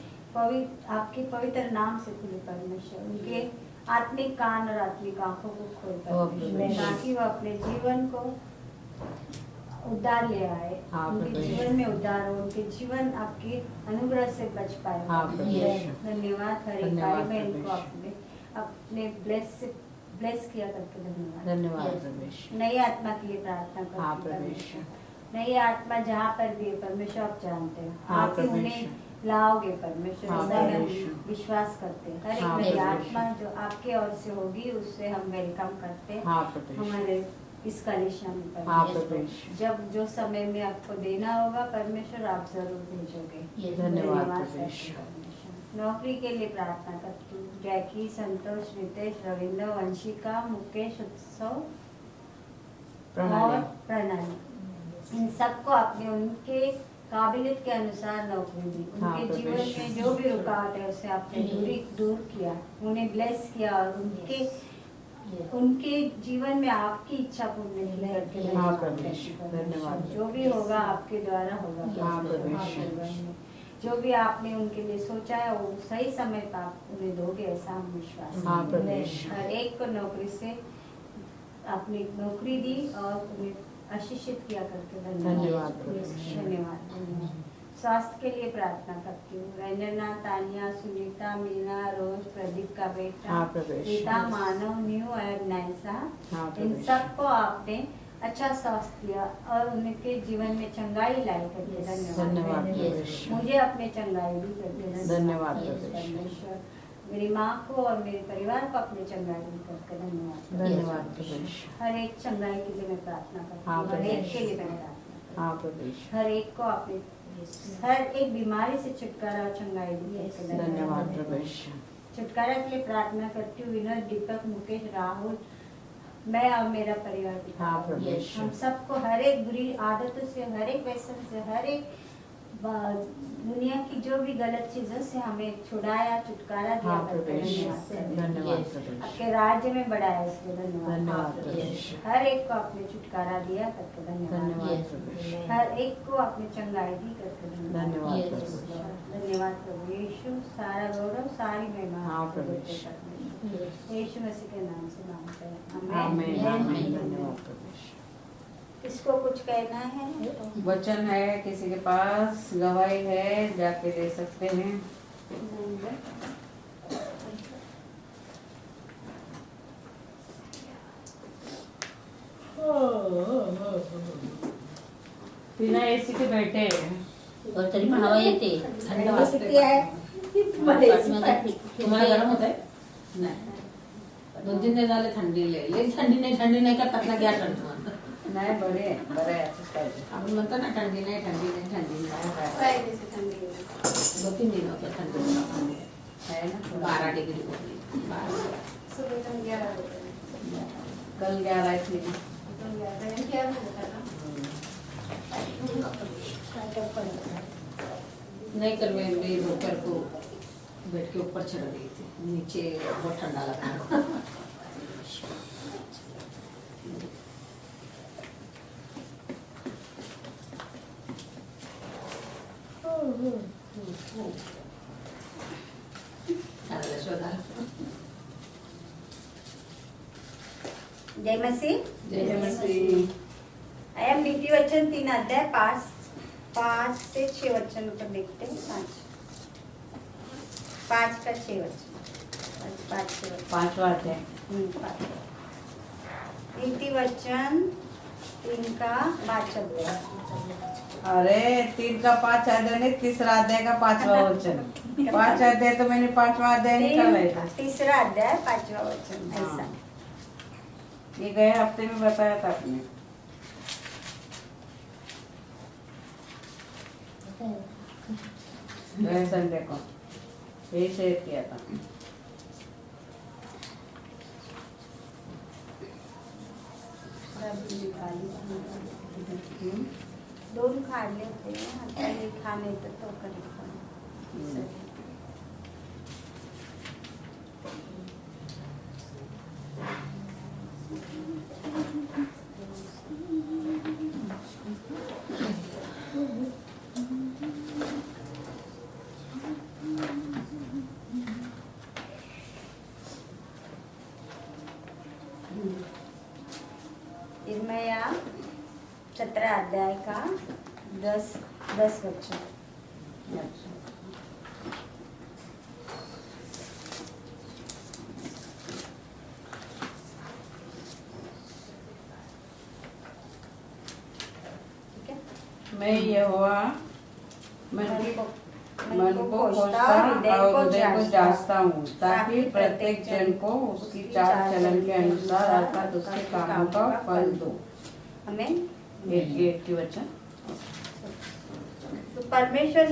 आपके पवित्र नाम से खुले परमेश्वर। उनके आत्मिक कान और आत्मिक आंखों को खोल हाँ, प्रभु परमेश्वर, यीशु। ताकि वो अपने जीवन को उद्धार ले आए। हाँ, उनके प्रभु यीशु। जीवन में उद्धार हो, उनके जीवन आपके अनुग्रह से बच पाए। हाँ, प्रभु यीशु। धन्यवाद। हर एक धन्यवाद, भाई बहन प्रभु को यीशु। अपने ब्लेस किया करके धन्यवाद। धन्यवाद प्रभु यीशु। नई आत्मा के लिए प्रार्थना करती हाँ, हूँ प्रभु परमेश्वर। यीशु। नई आत्मा जहाँ पर भी है परमेश्वर, आप जानते हैं। हाँ, आप ही प्रभु उन्हें यीशु। लाओगे परमेश्वर, हाँ, ऐसा प्रभु हम यीशु। विश्वास करते हैं। हर हाँ, एक नई प्रभु आत्मा जो आपके ओर से होगी उससे हम वेलकम करते हैं हाँ, प्रभु यीशु। हमारे इस कलिशा में हाँ, परमेश्वर। प्रभु यीशु। जब जो समय में आपको देना होगा परमेश्वर, आप जरूर भेजोगे। धन्यवाद प्रभु करते हैं यीशु। परमेश्वर। नौकरी के लिए प्रार्थना करती हूँ। जैकी, संतोष, रितेश, रविंद्र, वंशिका, मुकेश, उत्सव और प्रणाली। प्रणाली, इन सबको आपने उनके काबिलियत के अनुसार नौकरी दी। हाँ, उनके प्रभु जीवन यीशु। में जो भी रुकावट है उसे आपने दूर किया, उन्हें ब्लेस किया और उनके जीवन में आपकी इच्छा पूर्ण करके हाँ, धन्यवाद प्रभु करती यीशु। हूँ। धन्यवाद। जो भी होगा आपके द्वारा होगा। हाँ, प्रभु हाँ, यीशु। प्रभु। जो भी आपने उनके लिए सोचा है वो सही समय पर आप उन्हें दोगे, ऐसा हम विश्वास हाँ, करते प्रभु हैं। यीशु। हर एक को नौकरी से अपनी नौकरी दी और उन्हें आशीषित किया करके धन्यवाद प्रभु यीशु। धन्यवाद। स्वास्थ्य के लिए प्रार्थना करती हूँ। रंजना, तानिया, सुनीता, मीना, रोज, प्रदीप का बेटा, हाँ, प्रभु यीशु। रीता, मानव, न्यू और नैसा, हाँ, प्रभु इन यीशु। सबको आपने अच्छा स्वास्थ्य दिया और उनके जीवन में चंगाई लाई करके धन्यवाद प्रभु यीशु। मुझे अपने चंगाई भी करके धन्यवाद प्रभु यीशु। परमेश्वर। मेरी माँ को और मेरे परिवार को अपने चंगाई भी करके धन्यवाद। धन्यवाद प्रभु यीशु। हर एक चंगाई के लिए मैं प्रार्थना करती हाँ, हूँ। हर प्रभु एक के यीशु। लिए मैं प्रार्थना करती हूँ। हाँ, प्रभु यीशु। हर एक को अपने हर एक बीमारी से छुटकारा और चंगाई दी। धन्यवाद प्रभु यीशु। छुटकारा के लिए प्रार्थना करती हूँ विनोद, दीपक, मुकेश, राहुल, मैं और मेरा परिवार भी। हाँ प्रभु यीशु। हम सबको हर एक बुरी आदतों से, हर एक व्यसन से, हर एक दुनिया की जो भी गलत चीजों से हमें छुड़ाया, छुटकारा दिया। हाँ प्रभु यीशु। धन्यवाद प्रभु यीशु। आपके राज्य में बढ़ाया, इसलिए धन्यवाद। धन्यवाद प्रभु यीशु। हर एक को आपने छुटकारा दिया करके धन्यवाद धन्यवाद। प्रभु यीशु। हर एक को आपने चंगाई दी करके धन्यवाद प्रभु यीशु। धन्यवाद प्रभु यीशु। सारा गौरव, सारी महिमा हाँ आपको प्रभु देते करते हैं। यीशु मसीह के नाम से मांगते हैं, आमीन आमीन। आमीन। धन्यवाद प्रभु यीशु। किसको कुछ कहना है? वचन है, किसी के पास गवाही है, जाके दे सकते हैं। बिना एसी के बैठे हैं। और तरी पण हवा येते थंड वाजते. किती आहे? तुम्हाला गरम होत आहे? नाही 2-3 दिवस झाले थंडी लय थंडी नाही करतात ना, घ्या थंड. नाही बरे असंच पाहिजे. आपण म्हणतो ना थंडी नाही. काय दिवशी थंडी गेली? 2-3 दिन होते थंडी है ना 12 डिग्री होती. 12. सुबह थंडी आ रही है। कल 11 थी ना। क्या होता ना? नहीं कल मैं दोपहर को बेड के ऊपर चढ़ गई थी, नीचे बहुत ठंडा लगा. जय मसीह। जय मसीह। आया नीति वचन 3 अध्याय 5 से 6 वचन पर देखते हैं। 5 का 6 वचन। 5वां अध्याय। 5 नीति वचन 3 का 5 अध्याय। अरे 3 का 5 अध्याय नहीं, तीसरा अध्याय का 5वां वचन। 5 अध्याय तो मैंने 5वां अध्याय निकाला था। तीसरा अध्याय 5वां वचन ऐसा। ये गए हफ्ते में बताया था आपने। गए संडे को यही शेयर किया था। दोन काढले होते, आता हे खाणे तर तो करीत. इर्मया 17 अध्याय का 10 वचन। मैं यहोवा मन को खोजता और और हृदय को जांचता हूँ, ताकि प्रत्येक जन को उसकी चाल चलन के अनुसार अर्थात उसके कामों का फल दो। हमें 8 की वचन। तो परमेश्वर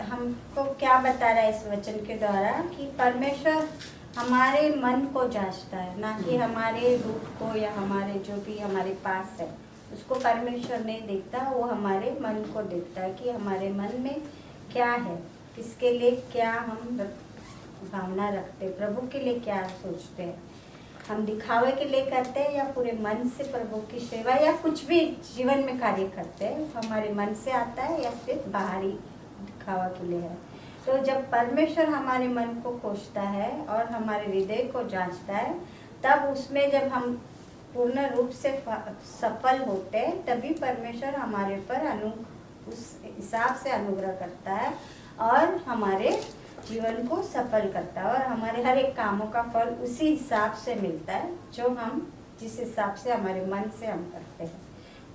हमको क्या बता रहा है इस वचन के द्वारा कि परमेश्वर हमारे मन को जांचता है, ना कि हमारे रूप को या हमारे जो भी हमारे पास है उसको परमेश्वर नहीं देखता। वो हमारे मन को देखता है कि हमारे मन में क्या है, किसके लिए क्या हम भावना रखते हैं, प्रभु के लिए क्या सोचते हैं, हम दिखावे के लिए करते हैं या पूरे मन से प्रभु की सेवा या कुछ भी जीवन में कार्य करते हैं हमारे मन से आता है या सिर्फ बाहरी दिखावा के लिए है। तो जब परमेश्वर हमारे मन को खोजता है और हमारे हृदय को जांचता है, तब उसमें जब हम पूर्ण रूप से सफल होते हैं, तभी परमेश्वर हमारे पर उस हिसाब से अनुग्रह करता है और हमारे जीवन को सफल करता है और हमारे हर एक कामों का फल उसी हिसाब से मिलता है जो हम जिस हिसाब से हमारे मन से हम करते हैं।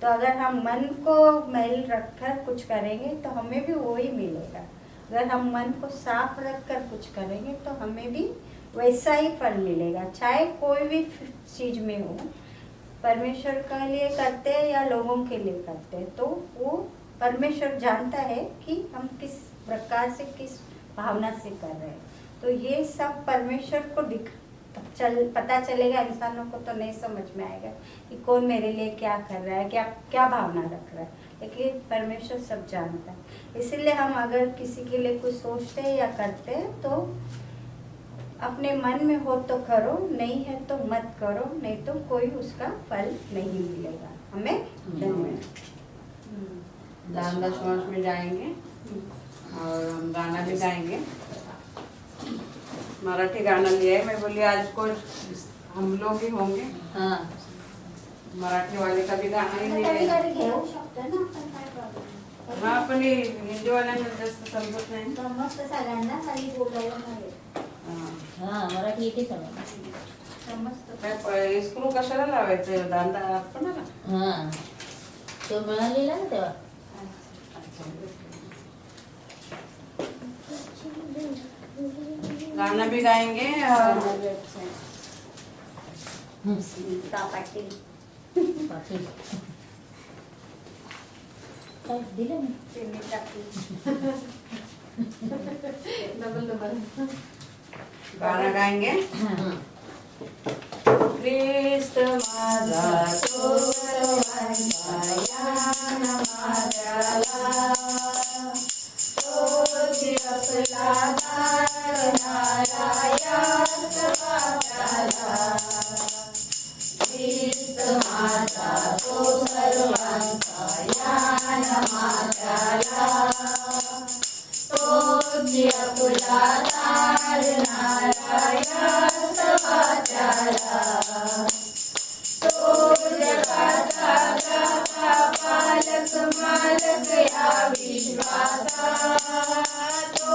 तो अगर हम मन को मैल रखकर कुछ करेंगे तो हमें भी वही मिलेगा। अगर हम मन को साफ रखकर कुछ करेंगे तो हमें भी वैसा ही फल मिलेगा, चाहे कोई भी चीज में हो। परमेश्वर के लिए करते हैं या लोगों के लिए करते हैं, तो वो परमेश्वर जानता है कि हम किस प्रकार से, किस भावना से कर रहे हैं। तो ये सब परमेश्वर को पता चलेगा, इंसानों को तो नहीं समझ में आएगा कि कौन मेरे लिए क्या कर रहा है, क्या क्या भावना रख रहा है, लेकिन परमेश्वर सब जानता है। इसीलिए हम अगर किसी के लिए कुछ सोचते हैं या करते हैं तो अपने मन में हो तो करो, नहीं है तो मत करो, नहीं तो कोई उसका फल नहीं मिलेगा हमें। धन्यवाद। दान दशमांश में जाएंगे और हम गाना भी गाएंगे। मराठी गाना लिया है, मैं बोली आज को हम लोग ही होंगे, हाँ मराठी वाले का भी गाना ही कधी लिया है। कधी घेऊ शकतो ना आपण, काय प्रॉब्लेम। हाँ पण हिंदी वाल्यांना जास्त समजत नाही। समजत सगळ्यांना, खाली बोलायला नाही हाँ. हाँ मराठी येते सगळं. समजत। काय स्क्रू कशाला लावायचं, दांदा आपण ना। हाँ तो मिळालेला ना तेव्हा. गाना भी गाएंगे और स्मिता पाटील पाटील. काय दिलं मी. स्मिता डबल गाना गाएंगे। हाँ. ख्रिस्त माझा तो सर्वांचा यान माझ्याला, तोच आपला तारणारा या सर्वांच्याला। ख्रिस्त माझा तो सर्वांचा यान माझ्याला, तोच आपला तारणारा या सर्वांच्याला। तो जगाचा दाता पालक मालक या विश्वाचा, तो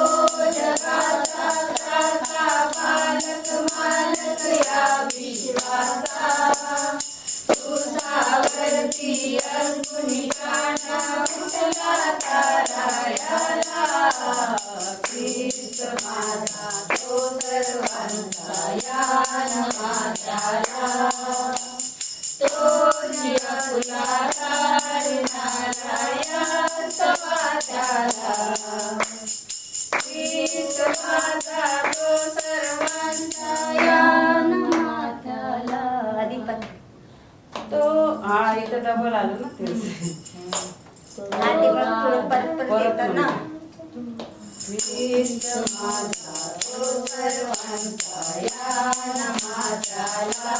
जगाचा दाता पालक मालक या विश्वाचा। तुझावरती अर्जुनी काना उठला तारायाला, ख्रिस्त माझा तो सर्वांचा यान माझ्याला, तो जियाला तारणारा या समाजाला। ख्रिस्त माझा तो सर्वांचा यान माझ्याला। अधिपती तो हा इथं डबल आलं ना ते। आधी पण थोडं परत येतं ना। ख्रिस्त माझा तो सर्वांचा यान माझ्याला,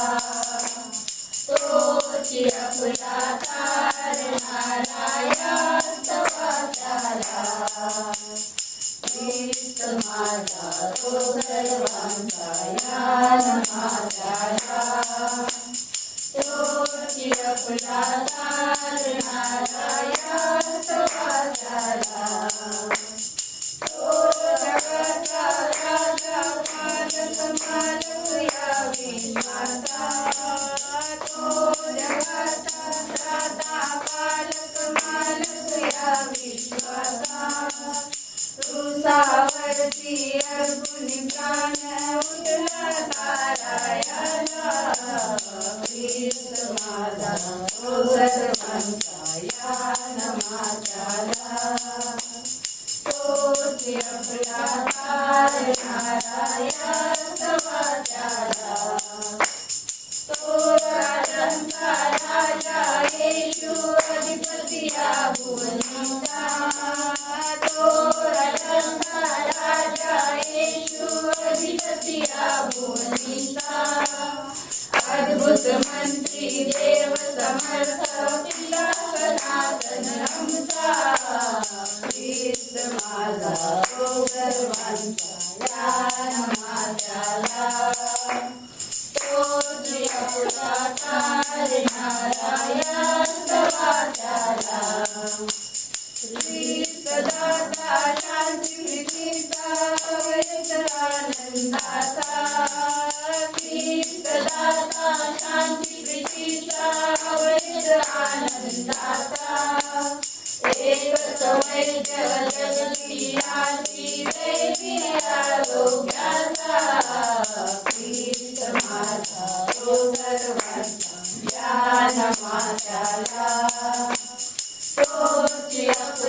तोची आपला तारणारा या समाजाला। ख्रिस्त माझा तो सर्वांचा यान माझ्याला, तोची आपला तारणारा या समाजाला। तो जगाचा राजा पालक मालक या विश्वाचा, तो जगाचा दाता पालक मालक या विश्वाचा। क्रूसावरती अर्जुनी प्राण उठला तारायाला, ख्रिस्त माझा तो सर्वांचा यान माझ्याला, तोच आपला तारणारा या समाजाला। तो राजांचा राजा येशू अधिपती या भुवनीचा, तो राजांचा राजा येशू अधिपती या भुवनीचा। अद्भुत मंत्री देव समर्थ पिता सनातन आमचा, ख्रिस्त माझा तो सर्वांचा यान माझ्याला, तोच आपला तारणारा या समाजाला। ख्रिस्त दाता शांती प्रीतीचा पवित्र आनंदाचा, ख्रिस्त दाता शांती प्रीतीचा पवित्र आनंदाचा। एकच वैद्य जगतीयाची दैवी आरोग्याचा, ख्रिस्त माझा तो सर्वांचा यान माझ्याला, तोच आपला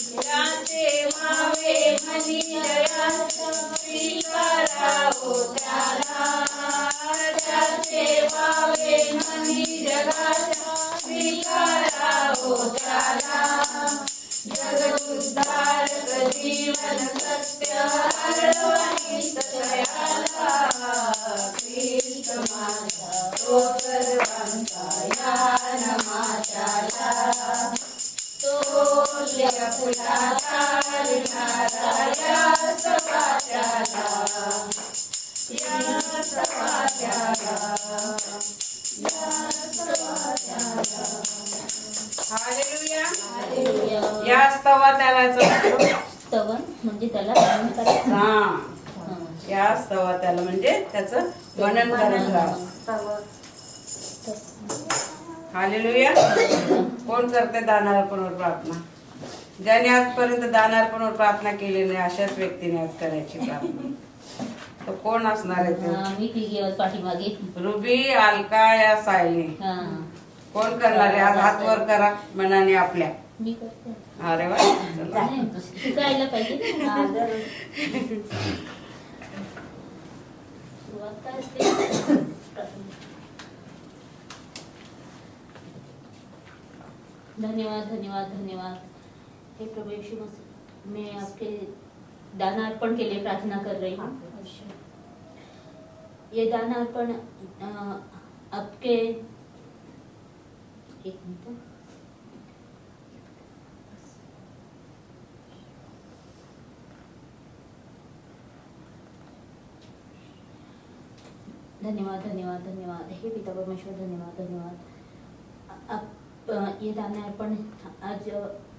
ज्याचे व्हावे मनी जयाचा स्वीकारावो त्याला, ज्याचे व्हावे मनी जगाचा स्वीकारावो त्याला, जगदुद्धारक जीवन सत्य हरवणीत तयाला, ख्रिस्त माझा तो सर्वांचा या नमाच्याला, तो फुलाचा हरणारा या सवाच्याला, या सवाच्याला, या सवाच्याला. हालेलुया. या स्तवा त्याला स्तवन म्हणजे त्याला मनन करायचं. या स्तवा त्याला म्हणजे त्याचं मनन करत राहा. हालेलुया. कोण करते दानार्पणवर प्रार्थना? ज्याने आजपर्यंत दानार्पणवर प्रार्थना केली नाही अशाच व्यक्तीने आज करायची प्रार्थना. तर कोण असणार आहे ते? मी तिघी आहोत पाठीमागे. रुबी, अलका या सायली. कोण करणार आहे आज? हात वर करा मनाने आपल्या. मी करते. अरे वा, चला. शिकायला पाहिजे ना. सुरुवात काय असते? धन्यवाद धन्यवाद धन्यवाद हे प्रभु यीशु मसीह, मैं आपके दान अर्पण के लिए प्रार्थना कर रही हूँ. ये दान अर्पण आपके, एक मिनट, धन्यवाद धन्यवाद धन्यवाद हे पिता परमेश्वर, धन्यवाद धन्यवाद. आप ये दान अर्पण आज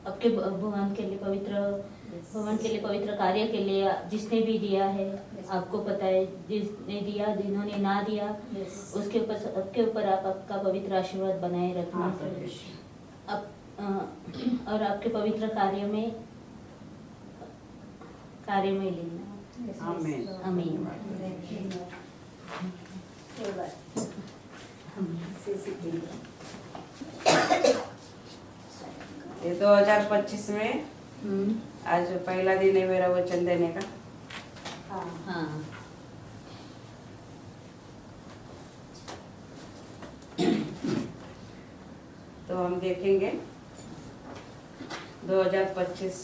आपके भवन के लिए, पवित्र भवन के लिए, पवित्र कार्य के लिए जिसने भी दिया है, आपको पता है जिसने दिया, जिन्होंने ना दिया, उसके ऊपर, सबके ऊपर आप आपका पवित्र आशीर्वाद बनाए रखना. और आपके पवित्र कार्य में लेना. आमीन. आमीन. ये 2025 में आज पहला दिन है मेरा वचन देने का. हाँ. तो हम देखेंगे 2025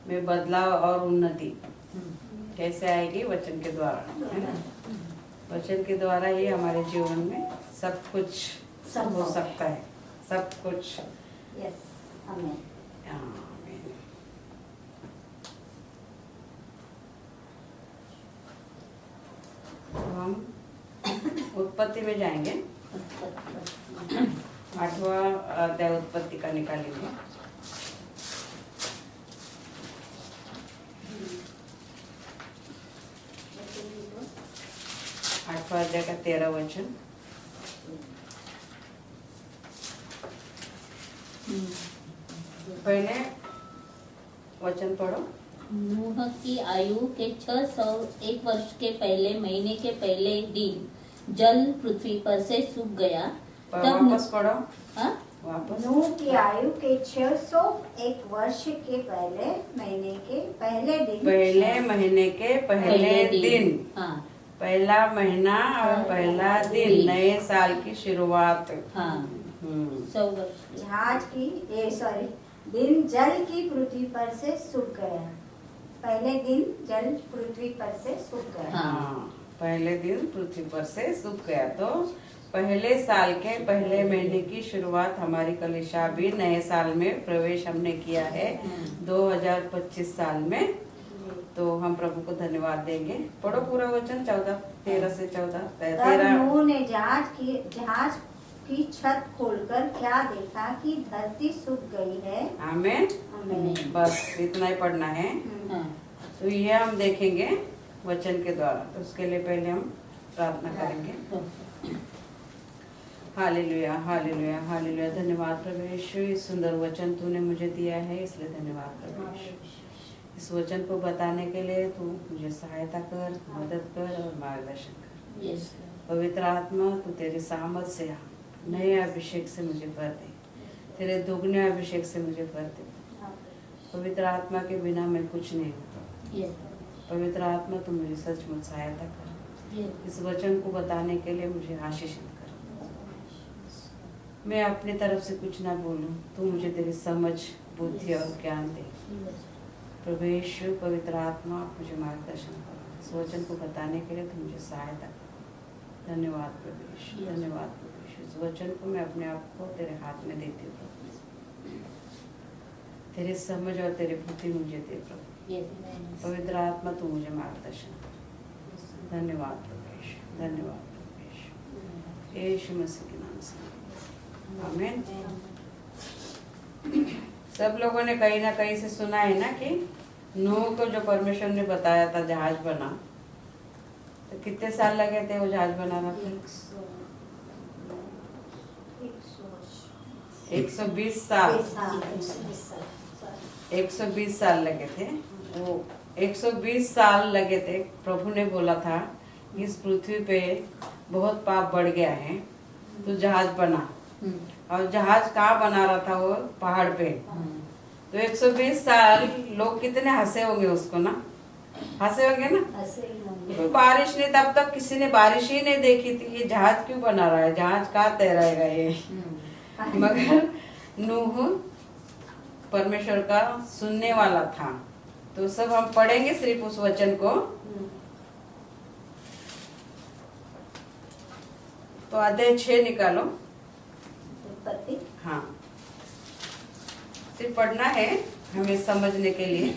में बदलाव और उन्नति कैसे आएगी वचन के द्वारा, है ना? वचन के द्वारा ही हमारे जीवन में सब कुछ हो सकता है, सब कुछ. यस, आमीन. आमीन. तो हम उत्पत्ति में जाएंगे. 8वां अध्याय उत्पत्ति का निकालेंगे. आठवां अध्याय का 13 वचन. पहले वचन पढ़ो. नूह की आयु के 601 वर्ष के पहले महीने के पहले दिन जल पृथ्वी पर से सूख गया. तब वापस पढ़ो. हाँ? वापस. नूह की आयु के 601 वर्ष के पहले महीने के पहले दिन, पहले महीने के पहले दिन. हाँ. पहला महीना और पहला दिन, नए साल की शुरुआत. हाँ. 100 वर्ष. जहाज की दिन जल की पृथ्वी पर से सूख गया. पहले दिन जल पृथ्वी पर से सूख गया. हाँ, पहले दिन पृथ्वी पर से सूख गया. तो पहले साल के पहले महीने की शुरुआत हमारी कलीसिया भी नए साल में प्रवेश हमने किया है 2025 साल में. तो हम प्रभु को धन्यवाद देंगे. पढ़ो पूरा वचन 13 से 14. तब नूह ने जहाज की छत खोलकर क्या देखा कि धरती सूख गई है. आमीन. आमीन. बस इतना ही पढ़ना है. हाँ. तो ये हम देखेंगे वचन के द्वारा. तो उसके लिए पहले हम प्रार्थना करेंगे. Hallelujah hallelujah hallelujah. धन्यवाद प्रभु यीशु, इस सुंदर वचन तूने मुझे दिया है, इसलिए धन्यवाद प्रभु यीशु. इस वचन को बताने के लिए तू मुझे सहायता कर, मदद कर और मार्गदर्शन कर. यस. पवित्र आत्मा तू तेरे सामर्थ से नए अभिषेक से मुझे भर दे, तेरे दोगुने अभिषेक से मुझे भर दे। पवित्र आत्मा के बिना मैं कुछ नहीं हूँ। पवित्र आत्मा तू मुझे सचमुच सहायता कर, इस वचन को बताने के लिए मुझे आशीषित कर। मैं अपनी तरफ से कुछ ना बोलूं, तू मुझे तेरी समझ, बुद्धि और ज्ञान दे। प्रभु यीशु, पवित्र आत्मा मुझे मार्गदर्शन करो, इस वचन को बताने के लिए तू मुझे सहायता कर। धन्यवाद प्रभु यीशु, धन्यवाद प्रभु यीशु। इस वचन को मैं अपने आप को तेरे हाथ में देती हूँ प्रभु। तेरी समझ और तेरी बुद्धि मुझे दे प्रभु। पवित्र आत्मा तू मुझे मार्गदर्शन कर। धन्यवाद प्रभु यीशु, धन्यवाद प्रभु यीशु, यीशु मसीह के नाम से आमीन। सब लोगों ने कहीं ना कहीं से सुना है ना कि नूह को जो परमेश्वर ने बताया था जहाज बना, तो कितने साल लगे थे वो जहाज बनाना? 120 साल। 120 साल लगे थे। वो 120 साल लगे थे। प्रभु ने बोला था इस पृथ्वी पे बहुत पाप बढ़ गया है, तो जहाज बना। और जहाज कहाँ बना रहा था? वो पहाड़ पे। तो 120 साल लोग कितने हंसे होंगे उसको ना, हंसे होंगे ना। तो बारिश नहीं, तब तक किसी ने बारिश ही नहीं देखी थी। ये जहाज क्यों बना रहा है, जहाज कहाँ तैराएगा ये। मगर नूह परमेश्वर का सुनने वाला था। तो सब हम पढ़ेंगे सिर्फ उस वचन को। तो अध्याय 6 निकालो। हाँ, सिर्फ पढ़ना है हमें समझने के लिए।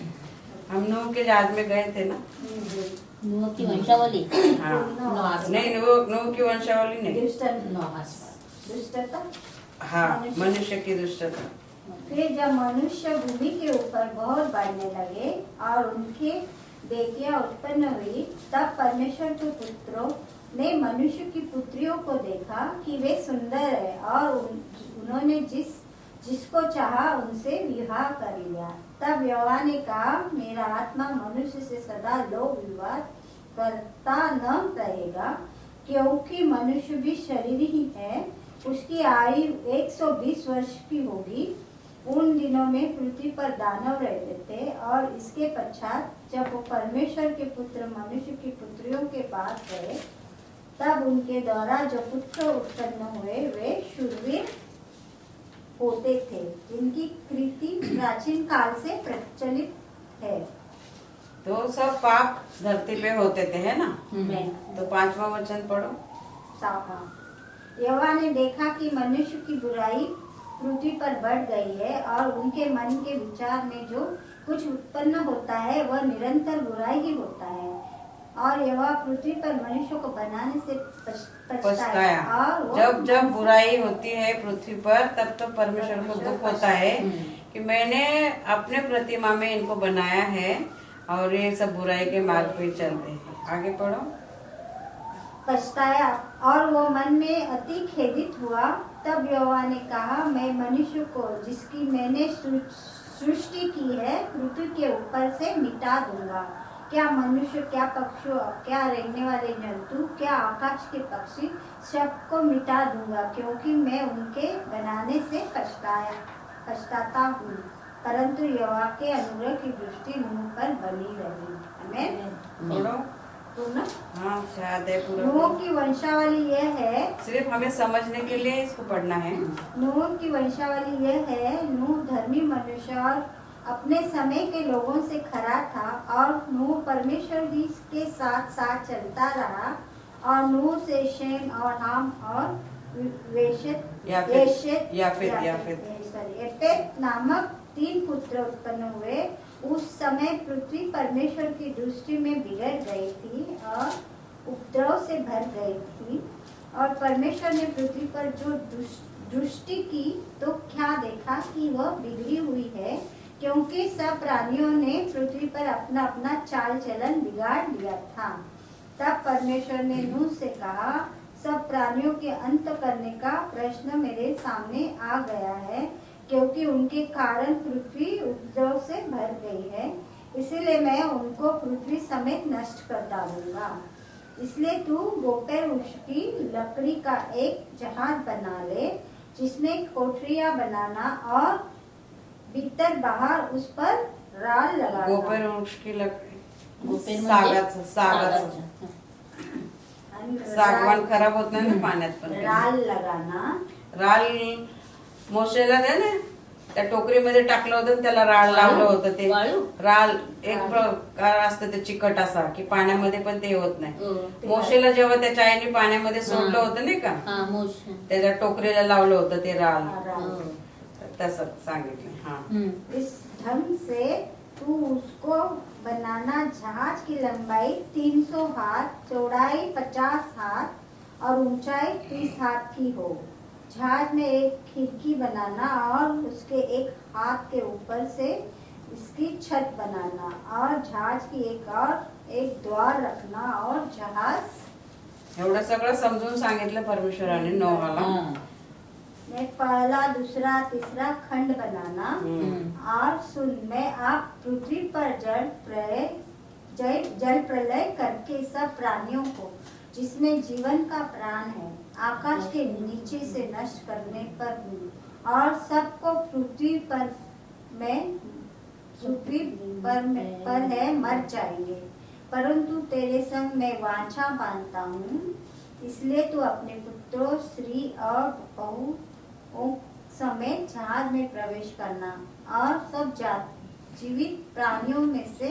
हम नूह के जहाज में गए थे ना। नूह की वंशावली। हाँ, नहीं, नूह की वंशावली नहीं। दुष्टता। हाँ, मनुष्य की दुष्टता। फिर जब मनुष्य भूमि के ऊपर बहुत बढ़ने लगे और उनके बेटियां उत्पन्न हुई, तब परमेश्वर के पुत्रों ने मनुष्य की पुत्रियों को देखा कि वे सुंदर है और उन्होंने जिसको चाहा उनसे विवाह कर लिया। तब यहोवा ने कहा, मेरा आत्मा मनुष्य से सदा लोभ विवाद करता न रहेगा, क्योंकि मनुष्य भी शरीर ही है। उसकी आयु 120 वर्ष की होगी। उन दिनों में पृथ्वी पर दानव रहते थे। और इसके पश्चात जब वो परमेश्वर के पुत्र मनुष्य की पुत्रियों के पास गए, तब उनके द्वारा जो पुत्र उत्पन्न हुए वे शूरवीर होते थे, जिनकी कृति प्राचीन काल से प्रचलित है। तो सब पाप धरती पे होते थे, है ना। तो 5वां वचन पढ़ो। यहोवा ने देखा कि मनुष्य की बुराई पृथ्वी पर बढ़ गई है और उनके मन के विचार में जो कुछ उत्पन्न होता है वह निरंतर बुराई ही होता है। और यहोवा पृथ्वी पर मनुष्य को बनाने से पछताया। और जब बुराई होती है पृथ्वी पर, तब तो परमेश्वर को दुख होता है कि मैंने अपने प्रतिमा में इनको बनाया है और ये सब बुराई के मार्ग पे चलते हैं। आगे पढ़ो। पछताया और वो मन में अति खेदित हुआ। तब यहोवा ने कहा, मैं मनुष्य को जिसकी मैंने सृष्टि की है पृथ्वी के ऊपर से मिटा दूंगा। क्या मनुष्य, क्या पक्षियों, क्या रहने वाले जंतु, क्या आकाश के पक्षी, सबको मिटा दूंगा, क्योंकि मैं उनके बनाने से पछताता हूँ। परंतु यहोवा के अनुग्रह की दृष्टि नूह पर बनी रही। आमीन। हाँ, शायद है पूरा। नूह की वंशावली यह है, सिर्फ हमें समझने के लिए इसको पढ़ना है। नूह की वंशावली यह है, नूह धर्मी मनुष्य और अपने समय के लोगों से खरा था। और नूह परमेश्वर ही के साथ साथ चलता रहा। और नूह से शेम और हाम और याफेत नामक 3 पुत्र उत्पन्न हुए। उस समय पृथ्वी परमेश्वर की दृष्टि में बिगड़ गई थी और उपद्रव से भर गई थी। और परमेश्वर ने पृथ्वी पर जो दृष्टि की तो क्या देखा कि वह बिगड़ी हुई है, क्योंकि सब प्राणियों ने पृथ्वी पर अपना अपना चाल चलन बिगाड़ लिया था। तब परमेश्वर ने नूह से कहा, सब प्राणियों के अंत करने का प्रश्न मेरे सामने आ गया है, क्योंकि उनके कारण पृथ्वी उपद्रव से भर गई है। इसीलिए मैं उनको पृथ्वी समेत नष्ट कर डालूंगा। इसलिए तू गोपेर वृक्ष की लकड़ी का एक जहाज बना ले, जिसमें कोठरियां बनाना और भीतर बाहर उस पर राल लगाना। गोपेर वृक्ष की लकडी, गोपेर म्हणजे सागाचं सागाचं. आणि सागवान खराब होत नाही ना पाण्यात पण. राल लगाना. राल मोसेला द्या ना, त्या टोकरीमध्ये टाकलं होतं, त्याला राळ लावलं होतं. ते वाळू? राल एक प्रकार असतं ते चिकट असा, की पाण्यामध्ये पण ते होत नाही. हो. मोसेला जेव्हा त्याच्या आईने पाण्यामध्ये सोडलं होतं नाही का, हा मोश. त्याच्या टोकरीला लावलं होतं ते राल. राल. हो. तसं सांगितलं. हा. इस ढंग से तू उसको बनाना। जहाज की लंबाई 300 हाथ, चौड़ाई 50 हाथ और ऊंचाई 30 हाथ की हो। जहाज में एक खिड़की बनाना और उसके एक हाथ के ऊपर से इसकी छत बनाना और जहाज की एक द्वार रखना और जहाज एवढं सगळं समजून सांगितलं परमेश्वराने नोहाला. में पहला, दूसरा, तीसरा खंड बनाना। और सुन, मैं आप पृथ्वी पर जल प्रलय करके सब प्राणियों को जिसमें जीवन का प्राण है आकाश के नीचे से नष्ट करने पर हूँ, और सबको पृथ्वी पर है मर जाएंगे, परंतु तेरे संग मैं वाचा बांधता हूँ। इसलिए तू अपने पुत्रों, स्त्री और बहुओं समेत जहाज में प्रवेश करना और सब जीवित प्राणियों में से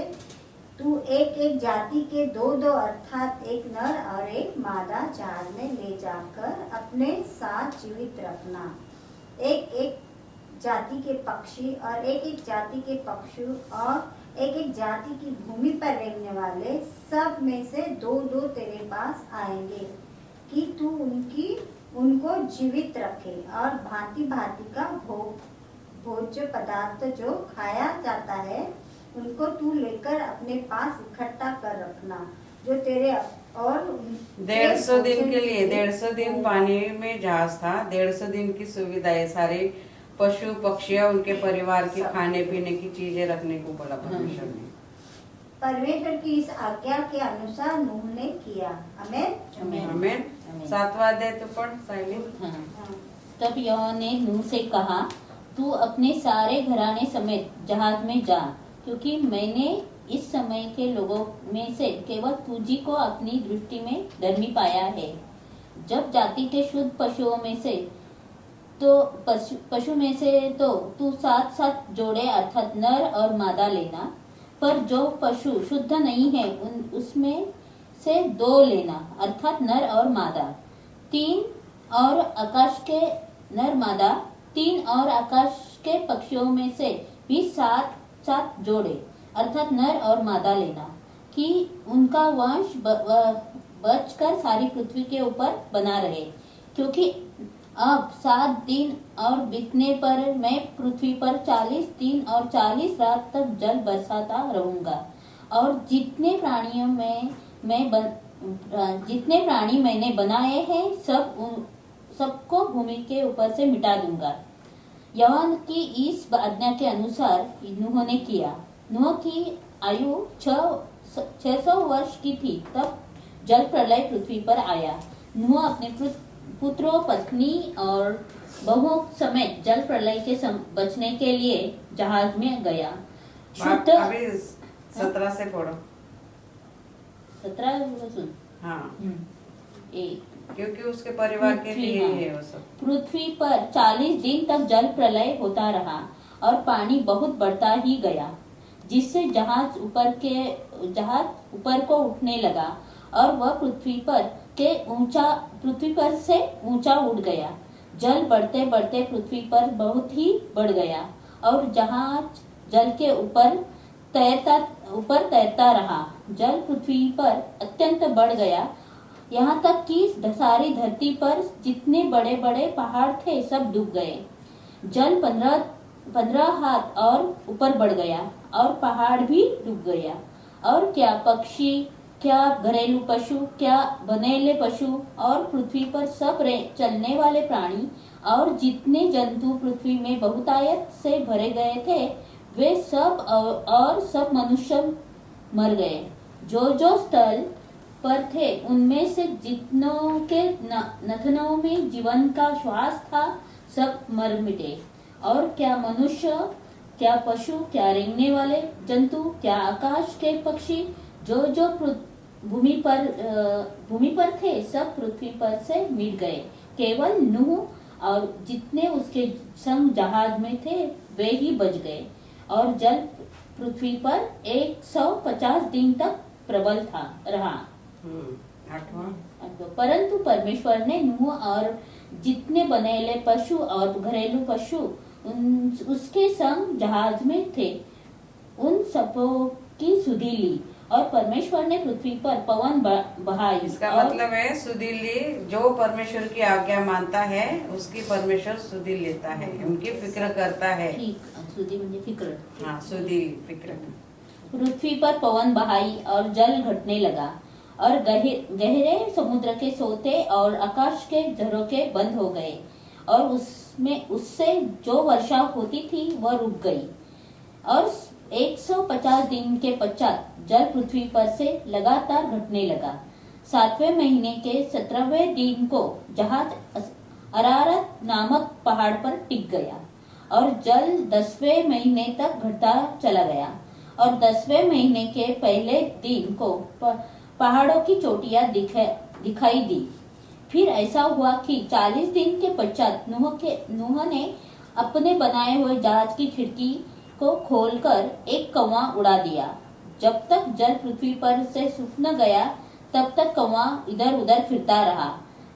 तू एक एक जाति के दो अर्थात एक नर और एक मादा जहाज में ले जाकर अपने साथ जीवित रखना। एक एक जाति के पक्षी और एक एक जाति के पक्षी और एक एक जाति की भूमि पर रहने वाले सब में से दो तेरे पास आएंगे, कि तू उनको जीवित रखे और भांति भांति का भोज्य पदार्थ जो खाया जाता है उनको तू लेकर अपने पास इकट्ठा कर रखना, जो तेरे और 150 दिन के लिए 150 दिन पानी में जहाज था। 150 दिन की सुविधा है, सारे पशु पक्षी उनके परिवार के खाने पीने की चीजें रखने को बोला परमेश्वर ने। परमेश्वर की इस आज्ञा के अनुसार नूह ने किया। आमीन। आमीन। 7वां अध्याय तो पढ़ साइली। तब यहोवा ने नूह से कहा, तू अपने सारे घराने समेत जहाज में जा, क्योंकि मैंने इस समय के लोगों में से केवल तुझी को अपनी दृष्टि में धर्मी पाया है। जब जाति के शुद्ध पशुओं में से पशु में से तो तू 7 जोड़े अर्थात नर और मादा लेना, पर जो पशु शुद्ध नहीं है उसमें से 2 लेना अर्थात नर और मादा। 3 और आकाश के नर मादा, 3 और आकाश के पक्षियों में से भी 7 जोड़े अर्थात नर और मादा लेना, कि उनका वंश बचकर सारी पृथ्वी के ऊपर बना रहे, क्योंकि अब 7 दिन और बीतने पर मैं पृथ्वी पर 40 दिन और 40 रात तक जल बरसाता रहूंगा, और जितने प्राणी मैंने बनाए हैं सबको भूमि के ऊपर से मिटा दूंगा। यहोवा की इस आज्ञा के अनुसार नूह ने किया। नूह की आयु 600 वर्ष की थी तब जल प्रलय पृथ्वी पर आया। नूह अपने पुत्रों, पत्नी और बहुओं समेत जल प्रलय के बचने के लिए जहाज में गया। शुद्ध अभी 17 से पढ़ो। 17 सुन। हाँ। एक क्योंकि उसके परिवार के लिए ही है वो सब। पृथ्वी पर 40 दिन तक जल प्रलय होता रहा और पानी बहुत बढ़ता ही गया, जिससे जहाज ऊपर को उठने लगा और वह पृथ्वी पर से ऊंचा उठ गया। जल बढ़ते बढ़ते पृथ्वी पर बहुत ही बढ़ गया और जहाज जल के ऊपर तैरता रहा। जल पृथ्वी पर अत्यंत बढ़ गया, यहाँ तक कि सारी धरती पर जितने बड़े बड़े पहाड़ थे सब डूब गए। जल 15 हाथ और ऊपर बढ़ गया और पहाड़ भी डूब गया। और क्या पक्षी, क्या घरेलू पशु, क्या बनेले पशु और पृथ्वी पर सब चलने वाले प्राणी और जितने जंतु पृथ्वी में बहुतायत से भरे गए थे, वे सब और सब मनुष्य मर गए। जो स्थल पर थे उनमें से जितनों के नथनों में जीवन का श्वास था सब मर मिटे। और क्या मनुष्य, क्या पशु, क्या रेंगने वाले जंतु, क्या आकाश के पक्षी जो जो भूमि पर थे सब पृथ्वी पर से मिट गए। केवल नूह और जितने उसके संग जहाज में थे वे ही बच गए। और जल पृथ्वी पर 150 दिन तक प्रबल रहा। 8वां। परंतु परमेश्वर ने नूह और जितने बनेले पशु और घरेलू पशु उसके संग जहाज में थे उन सबों की सुधि ली। और परमेश्वर ने पृथ्वी पर पवन बहाई। इसका और मतलब है सुधि ली, जो परमेश्वर की आज्ञा मानता है उसकी परमेश्वर सुधि लेता है, उनकी फिक्र करता है। सुधि म्हणजे फिक्र। हाँ, सुधि फिक्र। पृथ्वी पर पवन बहाई और जल घटने लगा और गहरे समुद्र के सोते और आकाश के झरोखे बंद हो गए और उससे जो वर्षा होती थी वह रुक गई। और 150 दिन के पश्चात जल पृथ्वी पर से लगातार घटने लगा। 7वें महीने के 17वें दिन को जहाज अरारत नामक पहाड़ पर टिक गया और जल 10वें महीने तक घटता चला गया। और 10वें महीने के पहले दिन को पहाड़ों की चोटियां दिखाई दी। फिर ऐसा हुआ कि 40 दिन के पश्चात नूह ने अपने बनाए हुए जहाज की खिड़की को खोलकर एक कौवा उड़ा दिया। जब तक जल पृथ्वी पर से सूख न गया तब तक कौवा इधर उधर फिरता रहा।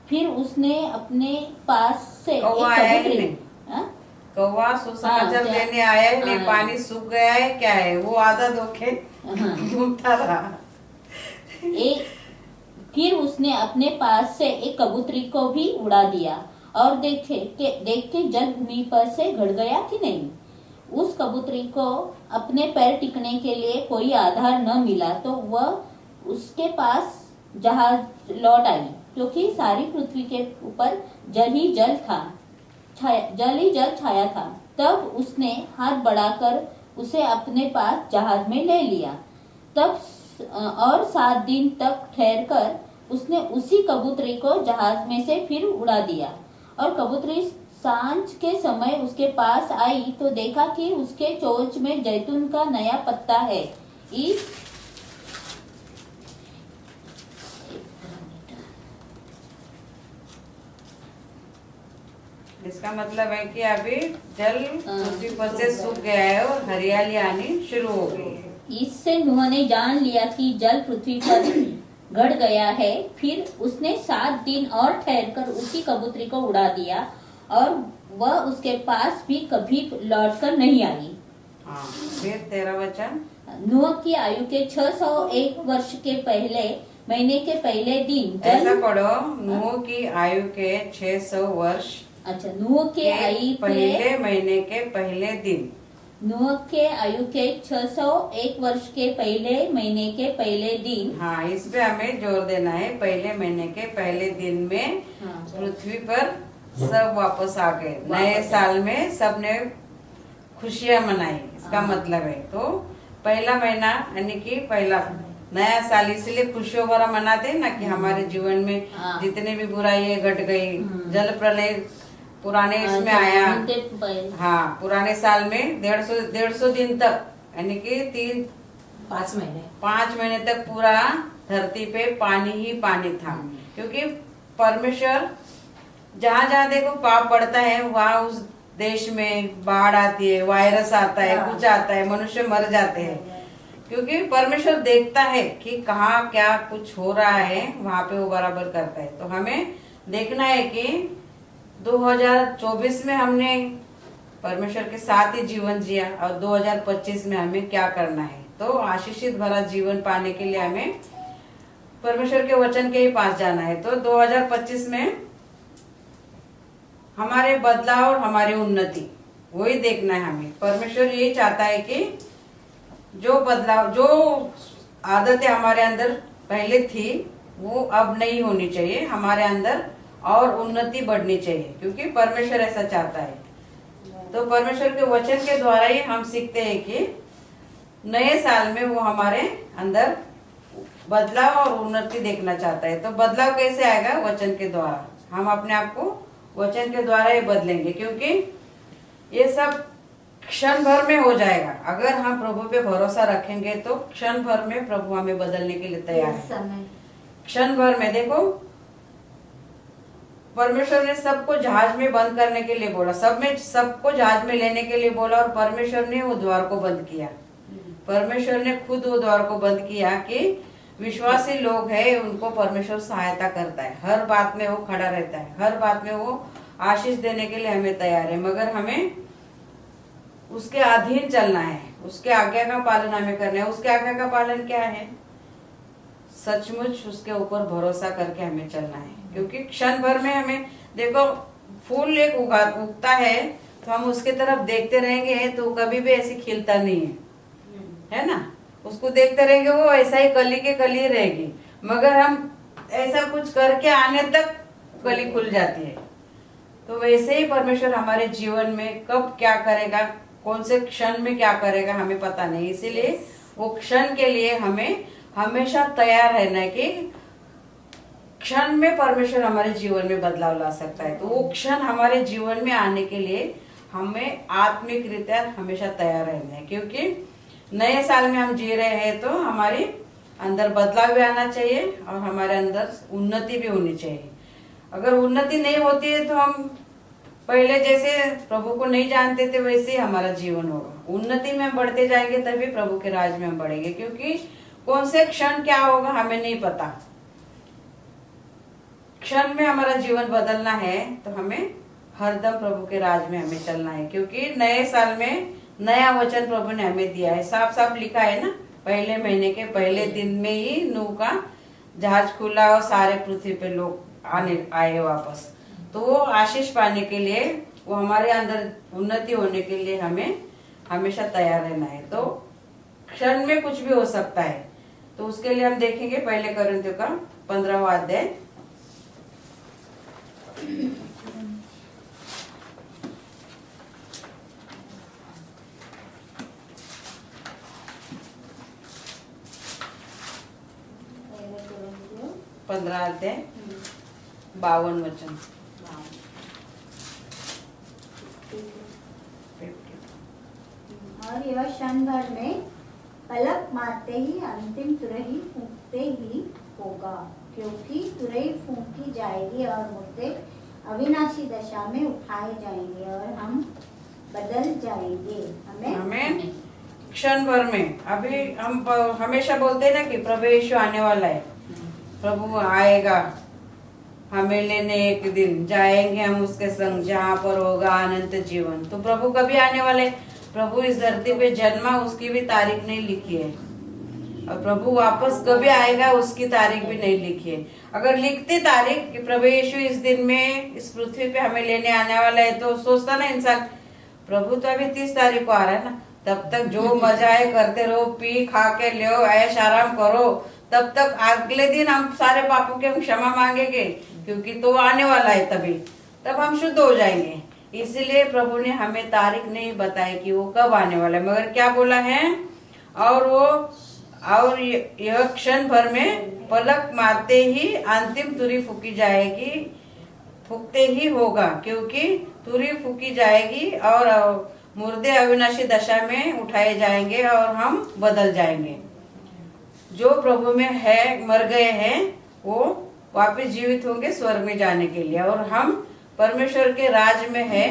फिर उसने अपने पास से एक कबूतरी, कौवा सुसमाचार देने आया है, नहीं पानी सूख गया है क्या है, वो आजाद होके घूमता रहा। फिर उसने अपने पास से एक कबूतरी को भी उड़ा दिया और देख के जल भूमि पर से घट गया कि नहीं। उस कबूतरी को अपने पैर टिकने के लिए कोई आधार न मिला तो वह उसके पास जहाज लौट आई, क्योंकि सारी पृथ्वी के ऊपर जल ही जल छाया था। तब उसने हाथ बढ़ाकर उसे अपने पास जहाज में ले लिया। तब और 7 दिन तक ठहरकर उसने उसी कबूतरी को जहाज में से फिर उड़ा दिया। और कबूतरी सांझ के समय उसके पास आई तो देखा कि उसके चोंच में जैतून का नया पत्ता है। इसका मतलब है कि अभी जल पृथ्वी पर से सूख गया है और हरियाली आनी शुरू हो गई है। इससे नूह ने जान लिया कि जल पृथ्वी पर घट गया है। फिर उसने 7 दिन और ठहरकर उसी कबूतरी को उड़ा दिया और वह उसके पास भी कभी लौटकर नहीं आई। हाँ, फिर 13 वचन। नूह की आयु के 601 वर्ष के पहले महीने के पहले दिन ऐसा पढ़ो, नूह की आयु के 600 वर्ष। अच्छा, नूह के आयु पहले महीने के पहले दिन। नूह के आयु के 601 वर्ष के पहले महीने के पहले दिन। हाँ, इस पे हमें जोर देना है। पहले महीने के पहले दिन में पृथ्वी पर सब वापस आ गए। नए साल में सबने खुशियां मनाई, इसका मतलब है। तो पहला महीना यानी कि पहला नया साल इसलिए खुशियों भरा मनाते हैं ना कि हमारे जीवन में जितने भी बुराइयां घट गई, जल प्रलय पुराने इसमें आया। हाँ, पुराने साल में 150 दिन तक यानी कि 5 महीने तक पूरा धरती पे पानी ही पानी था, क्योंकि परमेश्वर जहाँ जहाँ देखो पाप बढ़ता है वहाँ उस देश में बाढ़ आती है, वायरस आता है, कुछ आता है, मनुष्य मर जाते हैं। क्योंकि परमेश्वर देखता है कि कहाँ क्या कुछ हो रहा है, वहाँ पे वो बराबर करता है। तो हमें देखना है कि 2024 में हमने परमेश्वर के साथ ही जीवन जिया और 2025 में हमें क्या करना है। तो आशीषित भरा जीवन पाने के लिए हमें परमेश्वर के वचन के ही पास जाना है। तो 2025 में हमारे बदलाव और हमारी उन्नति वही देखना है हमें। परमेश्वर यही चाहता है कि जो बदलाव, जो आदतें हमारे अंदर पहले थी वो अब नहीं होनी चाहिए, हमारे अंदर और उन्नति बढ़नी चाहिए, क्योंकि परमेश्वर ऐसा चाहता है। तो परमेश्वर के वचन के द्वारा ही हम सीखते हैं कि नए साल में वो हमारे अंदर बदलाव और उन्नति देखना चाहता है। तो बदलाव कैसे आएगा? वचन के द्वारा। हम अपने आप को वचन के द्वारा ही बदलेंगे, क्योंकि ये सब क्षण भर में हो जाएगा। अगर हम प्रभु पे भरोसा रखेंगे तो क्षण भर में प्रभु हमें बदलने के लिए तैयार है। समय क्षण भर में देखो, परमेश्वर ने सबको जहाज में बंद करने के लिए बोला, सबको जहाज में लेने के लिए बोला, और परमेश्वर ने वो द्वार को बंद किया। परमेश्वर ने खुद वो द्वार को बंद किया कि विश्वासी लोग हैं उनको परमेश्वर सहायता करता है, हर बात में वो खड़ा रहता है, हर बात में वो आशीष देने के लिए हमें तैयार है। मगर हमें उसके अधीन चलना है, उसके आज्ञा का पालन हमें करना है। उसके आज्ञा का पालन क्या है? सचमुच उसके ऊपर भरोसा करके हमें चलना है, क्योंकि क्षण भर में हमें देखो, फूल एक उगता है तो हम उसके तरफ देखते रहेंगे तो कभी भी ऐसे खिलता नहीं है ना। उसको देखते रहेंगे वो ऐसा ही कली के कली रहेगी, मगर हम ऐसा कुछ करके आने तक कली खुल जाती है। तो वैसे ही परमेश्वर हमारे जीवन में कब क्या करेगा, कौन से क्षण में क्या करेगा, हमें पता नहीं। इसीलिए वो क्षण के लिए हमें हमेशा तैयार रहना है कि क्षण में परमेश्वर हमारे जीवन में बदलाव ला सकता है। तो वो क्षण हमारे जीवन में आने के लिए हमें आत्मिक रीत्या हमेशा तैयार रहना है, क्योंकि नए साल में हम जी रहे हैं तो हमारी अंदर बदलाव भी आना चाहिए और हमारे अंदर उन्नति भी होनी चाहिए। अगर उन्नति नहीं होती है तो हम पहले जैसे प्रभु को नहीं जानते थे वैसे ही हमारा जीवन होगा। उन्नति में हम बढ़ते जाएंगे तभी प्रभु के राज में हम बढ़ेंगे, क्योंकि कौन से क्षण क्या होगा हमें नहीं पता। क्षण में हमारा जीवन बदलना है तो हमें हरदम प्रभु के राज में हमें चलना है, क्योंकि नए साल में नया वचन प्रभु ने हमें दिया है। साफ साफ लिखा है ना, पहले महीने के पहले दिन में ही नूह का जहाज खुला और सारे पृथ्वी पे लोग आए वापस। तो वो आशीष पाने के लिए, वो हमारे अंदर उन्नति होने के लिए हमें हमेशा तैयार रहना है। तो क्षण में कुछ भी हो सकता है, तो उसके लिए हम देखेंगे पहले कोरिन्थियों का 15वां अध्याय। पहले कोरिन्थियों 15 अध्याय 52 वचन। और यह क्षण भर में पलक मारते ही अंतिम तुरही फूंकते ही होगा, क्योंकि तुरही फूंकी जाएगी और मुर्दे अविनाशी दशा में उठाए जाएंगे और हम बदल जाएंगे। हमें क्षण भर में, अभी हम हमेशा बोलते हैं ना कि प्रभु यीशु आने वाला है, प्रभु आएगा हमें लेने, एक दिन जाएंगे हम उसके संग जहाँ पर होगा अनंत जीवन। तो प्रभु कभी आने वाले? प्रभु इस धरती पे जन्मा, उसकी भी तारीख नहीं लिखी है, और प्रभु वापस कभी आएगा उसकी तारीख भी नहीं लिखी है। अगर लिखती तारीख कि प्रभु यीशु इस दिन में इस पृथ्वी पे हमें लेने आने वाला है, तो सोचता ना इंसान प्रभु तो अभी 30 तारीख को आ रहा है ना, तब तक जो मजा है करते रहो, पी खा के लो, ऐश आराम करो, तब तक अगले दिन हम सारे पापों के हम क्षमा मांगेंगे, क्योंकि तो आने वाला है, तभी तब हम शुद्ध हो जाएंगे। इसलिए प्रभु ने हमें तारीख नहीं बताई कि वो कब आने वाला है, मगर क्या बोला है, और यह क्षण भर में पलक मारते ही अंतिम तुरही फूकी जाएगी, फूकते ही होगा, क्योंकि तुरही फूकी जाएगी और मुर्दे अविनाशी दशा में उठाए जाएंगे और हम बदल जाएंगे। जो प्रभु में है, मर गए हैं, वो वापस जीवित होंगे स्वर्ग में जाने के लिए, और हम परमेश्वर के राज में है,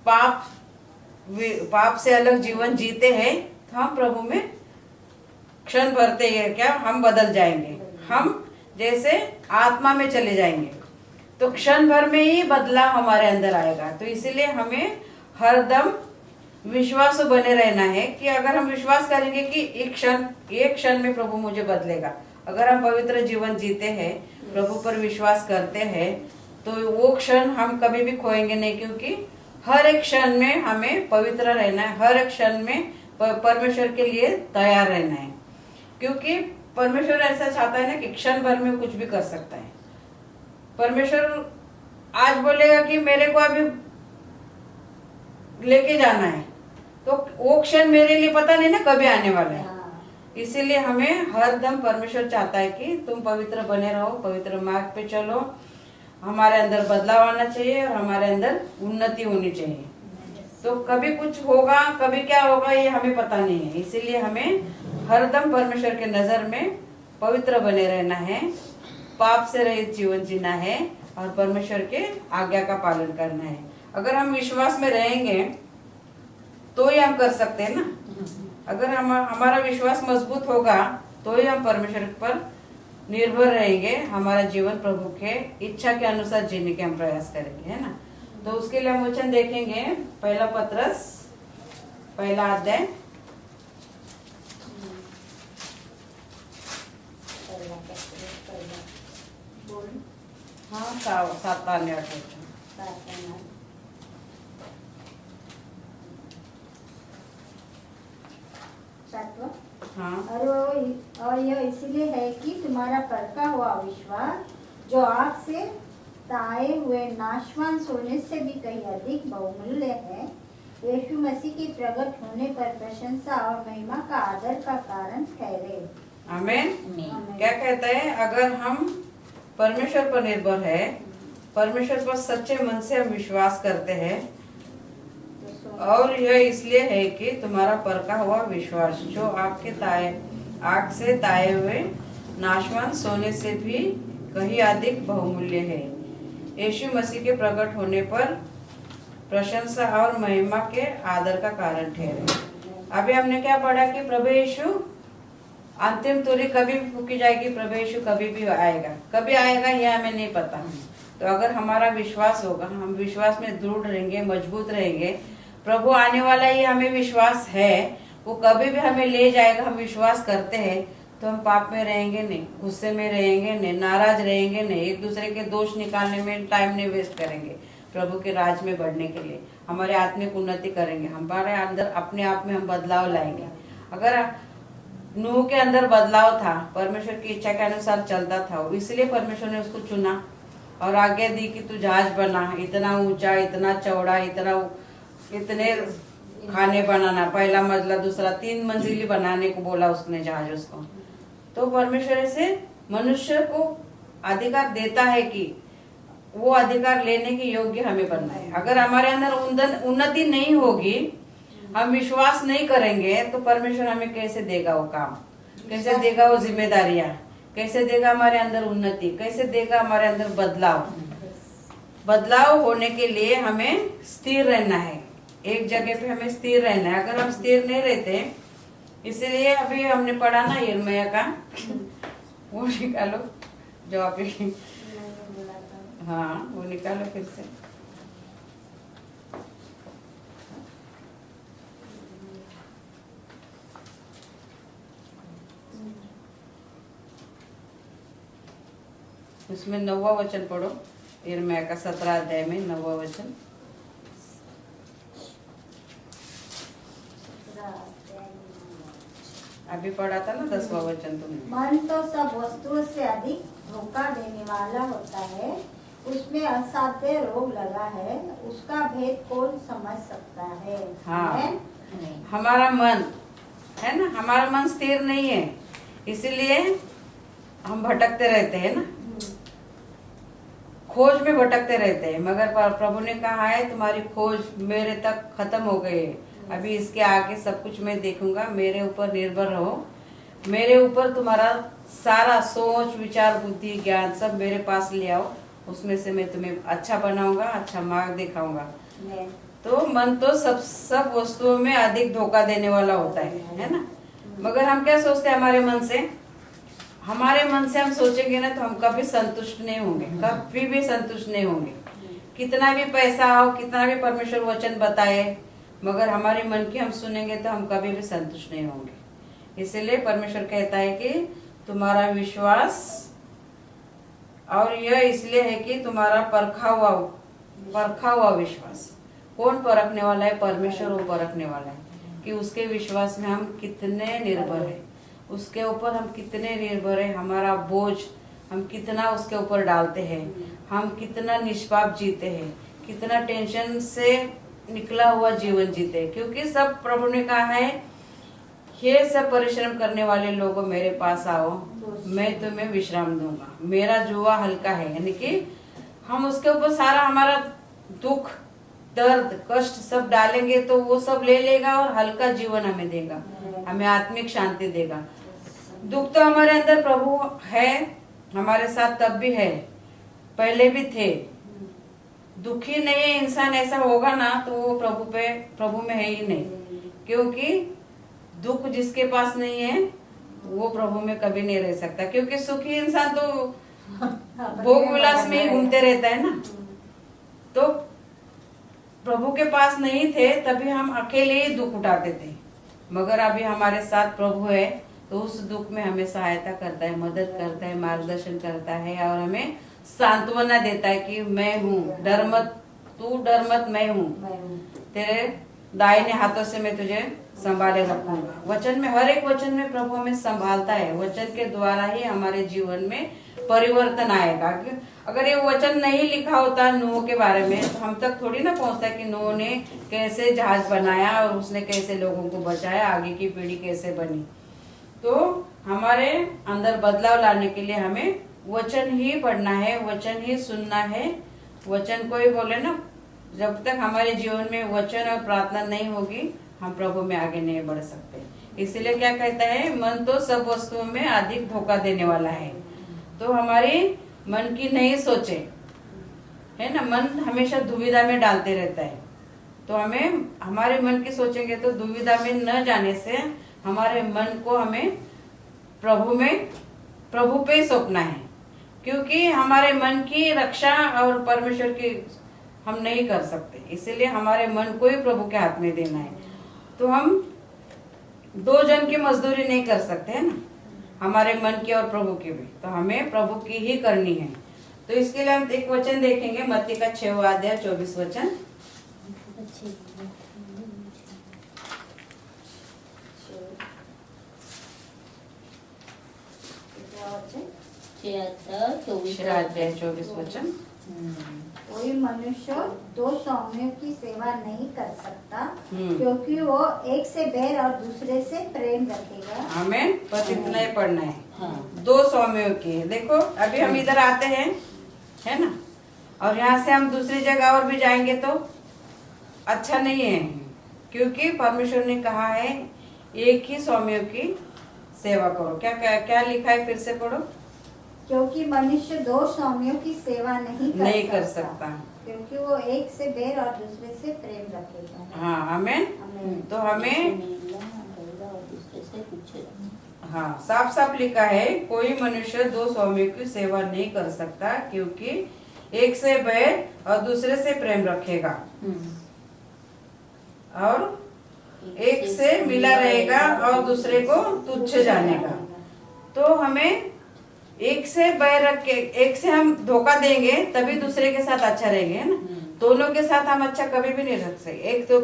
पाप से अलग जीवन जीते हैं, तो हम प्रभु में क्षण भरते हैं क्या, हम बदल जाएंगे, हम जैसे आत्मा में चले जाएंगे। तो क्षण भर में ही बदलाव हमारे अंदर आएगा। तो इसीलिए हमें हरदम विश्वास बने रहना है कि अगर हम विश्वास करेंगे कि एक क्षण में प्रभु मुझे बदलेगा, अगर हम पवित्र जीवन जीते हैं, प्रभु पर विश्वास करते हैं, तो वो क्षण हम कभी भी खोएंगे नहीं, क्योंकि हर एक क्षण में हमें पवित्र रहना है, हर एक क्षण में परमेश्वर के लिए तैयार रहना है, क्योंकि परमेश्वर ऐसा चाहता है ना कि क्षण भर में कुछ भी कर सकता है। परमेश्वर आज बोलेगा कि मेरे को अभी लेके जाना है, तो वो क्षण मेरे लिए पता नहीं ना कभी आने वाला है, इसीलिए हमें हर दम परमेश्वर चाहता है कि तुम पवित्र बने रहो, पवित्र मार्ग पे चलो। हमारे अंदर बदलाव आना चाहिए और हमारे अंदर उन्नति होनी चाहिए। तो कभी कुछ होगा, कभी क्या होगा, ये हमें पता नहीं है। इसीलिए हमें हरदम परमेश्वर के नजर में पवित्र बने रहना है, पाप से रहित जीवन जीना है और परमेश्वर के आज्ञा का पालन करना है। अगर हम विश्वास में रहेंगे तो ही हम कर सकते हैं ना। अगर हमारा विश्वास मजबूत होगा तो ही हम परमेश्वर पर निर्भर रहेंगे, हमारा जीवन प्रभु के इच्छा के अनुसार जीने के हम प्रयास करेंगे, है ना। तो उसके लिए हम वचन देखेंगे, पहला पत्रस पहला अध्याय हाँ 7 और 8 सातवां। हाँ और यह इसलिए है कि तुम्हारा परखा हुआ विश्वास, जो आग से ताए हुए नाशवान सोने से भी कहीं अधिक बहुमूल्य है, यीशु मसीह के प्रकट होने पर प्रशंसा और महिमा का आदर का कारण ठहरे। आमीन। क्या कहता है, अगर हम परमेश्वर पर निर्भर है, परमेश्वर पर सच्चे मन से हम विश्वास करते हैं, और यह इसलिए है कि तुम्हारा परखा हुआ विश्वास, जो आपके आग से ताए हुए नाशवान सोने से भी कहीं अधिक बहुमूल्य है, यीशु मसीह के प्रकट होने पर प्रशंसा और महिमा के आदर का कारण ठहरे। अभी हमने क्या पढ़ा कि प्रभु यीशु अंतिम तुरी कभी भी फूकी जाएगी, प्रभु यीशु कभी भी आएगा, कभी आएगा यह हमें नहीं पता। तो अगर हमारा विश्वास होगा, हम विश्वास में दृढ़ रहेंगे, मजबूत रहेंगे, प्रभु आने वाला ही हमें विश्वास है, वो कभी भी हमें ले जाएगा, हम विश्वास करते हैं, तो हम पाप में रहेंगे नहीं, गुस्से में रहेंगे नहीं, नाराज रहेंगे नहीं, एक दूसरे के दोष निकालने में टाइम नहीं वेस्ट करेंगे। प्रभु के राज में बढ़ने के लिए हमारे आत्मिक उन्नति करेंगे, हमारे अंदर अपने आप में हम बदलाव लाएंगे। अगर नूह के अंदर बदलाव था, परमेश्वर की इच्छा के अनुसार चलता था, इसलिए परमेश्वर ने उसको चुना और आज्ञा दी कि तू जहाज बना, इतना ऊंचा, इतना चौड़ा, इतने खाने बनाना, पहला मंजिला, दूसरा 3 मंजिली बनाने को बोला उसने जहाज उसको। तो परमेश्वर से मनुष्य को अधिकार देता है कि वो अधिकार लेने के योग्य हमें बनना है। अगर हमारे अंदर उन्नति नहीं होगी, हम विश्वास नहीं करेंगे, तो परमेश्वर हमें कैसे देगा वो काम, कैसे देगा वो जिम्मेदारियां, कैसे देगा हमारे अंदर उन्नति, कैसे देगा हमारे अंदर बदलाव होने के लिए हमें स्थिर रहना है, एक जगह पे हमें स्थिर रहना है। अगर हम स्थिर नहीं रहते, इसलिए अभी हमने पढ़ा ना यिर्मयाह का, वो निकालो जो आप, हाँ वो निकालो फिर से। उसमें 9वां वचन पढ़ो, यिर्मयाह का 17 अध्याय में 9वां वचन। अभी पढ़ा था ना 10वां वचन तुमने। मन तो सब वस्तुओं से अधिक धोखा देने वाला होता है, उसमें असाध्य रोग लगा है, उसका भेद कौन समझ सकता है। हाँ, हमारा मन है ना, हमारा मन स्थिर नहीं है, इसीलिए हम भटकते रहते हैं ना, खोज में भटकते रहते हैं। मगर प्रभु ने कहा है तुम्हारी खोज मेरे तक खत्म हो गई है, अभी इसके आगे सब कुछ मैं देखूंगा, मेरे ऊपर निर्भर रहो, मेरे ऊपर तुम्हारा सारा सोच विचार बुद्धि ज्ञान सब मेरे पास ले आओ, उसमें से मैं तुम्हें अच्छा बनाऊंगा, अच्छा मार्ग दिखाऊंगा। तो मन तो सब वस्तुओं में अधिक धोखा देने वाला होता है ना। मगर हम क्या सोचते हैं, हमारे मन से हम सोचेंगे ना, तो हम कभी संतुष्ट नहीं होंगे, कभी भी संतुष्ट नहीं होंगे। कितना भी पैसा हो, कितना भी परमेश्वर वचन बताए, मगर हमारे मन की हम सुनेंगे तो हम कभी भी संतुष्ट नहीं होंगे। इसलिए परमेश्वर कहता है कि तुम्हारा विश्वास, और यह इसलिए है कि तुम्हारा परखा हुआ विश्वास। कौन परखने वाला है? परमेश्वर वो परखने वाला है कि उसके विश्वास में हम कितने निर्भर है, उसके ऊपर हम कितने निर्भर है, हमारा बोझ हम कितना उसके ऊपर डालते हैं, हम कितना निष्पाप जीते हैं, कितना टेंशन से निकला हुआ जीवन जीते हैं। क्योंकि सब प्रभु ने कहा है हे सब परिश्रम करने वाले लोगों मेरे पास आओ, मैं तुम्हें विश्राम दूंगा। मेरा जुआ हल्का है, यानी कि हम उसके ऊपर सारा हमारा दुख, दर्द, कष्ट सब डालेंगे तो वो सब ले लेगा और हल्का जीवन हमें देगा, हमें आत्मिक शांति देगा। दुख तो हमारे अंदर प्रभु है, हमारे साथ तब भी है, पहले भी थे। दुखी नहीं है इंसान, ऐसा होगा ना तो वो प्रभु में है ही नहीं, क्योंकि दुख जिसके पास नहीं है वो प्रभु में कभी नहीं रह सकता। क्योंकि सुखी इंसान तो भोग विलास में ही घूमते रहता है ना। तो प्रभु के पास नहीं थे तभी हम अकेले ही दुख उठाते थे, मगर अभी हमारे साथ प्रभु है तो उस दुख में हमें सहायता करता है, मदद करता है, मार्गदर्शन करता है और हमें सांत्वना देता है कि मैं हूँ, डर मत, तू डर मत, मैं हूँ, तेरे दाहिने हाथों से मैं तुझे संभाले रखूंगा। वचन में, हर एक वचन में प्रभु हमें संभालता है। वचन के द्वारा ही हमारे जीवन में परिवर्तन आएगा। अगर ये वचन नहीं लिखा होता नूह के बारे में तो हम तक थोड़ी ना पहुंचता कि नूह ने कैसे जहाज बनाया और उसने कैसे लोगों को बचाया, आगे की पीढ़ी कैसे बनी। तो हमारे अंदर बदलाव लाने के लिए हमें वचन ही पढ़ना है, वचन ही सुनना है। वचन को ही बोले ना, जब तक हमारे जीवन में वचन और प्रार्थना नहीं होगी हम प्रभु में आगे नहीं बढ़ सकते। इसलिए क्या कहता है, मन तो सब वस्तुओं में अधिक धोखा देने वाला है। तो हमारी मन की नहीं सोचे, है ना, मन हमेशा दुविधा में डालते रहता है। तो हमें हमारे मन की सोचेंगे तो दुविधा में न जाने से हमारे मन को हमें प्रभु पे सौंपना है, क्योंकि हमारे मन की रक्षा और परमेश्वर की हम नहीं कर सकते। इसीलिए हमारे मन को ही प्रभु के हाथ में देना है। तो हम दो जन की मजदूरी नहीं कर सकते, है ना, हमारे मन की और प्रभु की भी, तो हमें प्रभु की ही करनी है। तो इसके लिए हम एक वचन देखेंगे, मत्ती का 6वां अध्याय 24 वचन। अध्याय 24 वचन। कोई मनुष्य दो स्वामियों की सेवा नहीं कर सकता, क्योंकि वो एक से बैर और दूसरे से प्रेम रखेगा। हमें बस इतना ही पढ़ना है। दो स्वामियों की, देखो अभी हम इधर आते हैं, है ना, और यहाँ से हम दूसरी जगह और भी जाएंगे तो अच्छा नहीं है, क्योंकि परमेश्वर ने कहा है एक ही स्वामियों की सेवा करो। क्या क्या, क्या लिखा है, फिर से पढ़ो। क्योंकि मनुष्य दो स्वामियों की सेवा नहीं कर सकता, क्योंकि वो एक से बैर और दूसरे से प्रेम रखेगा। हाँ, आमीन। तो हमें हाँ साफ साफ लिखा है, कोई मनुष्य दो स्वामियों की सेवा नहीं कर सकता, क्योंकि एक से बैर और दूसरे से प्रेम रखेगा और एक से मिला रहेगा और दूसरे को तुच्छ जानेगा। तो हमें एक से बैर रख के, एक से हम धोखा देंगे तभी दूसरे के साथ अच्छा रहेंगे, है ना। दोनों के साथ हम अच्छा कभी भी नहीं रख सकते।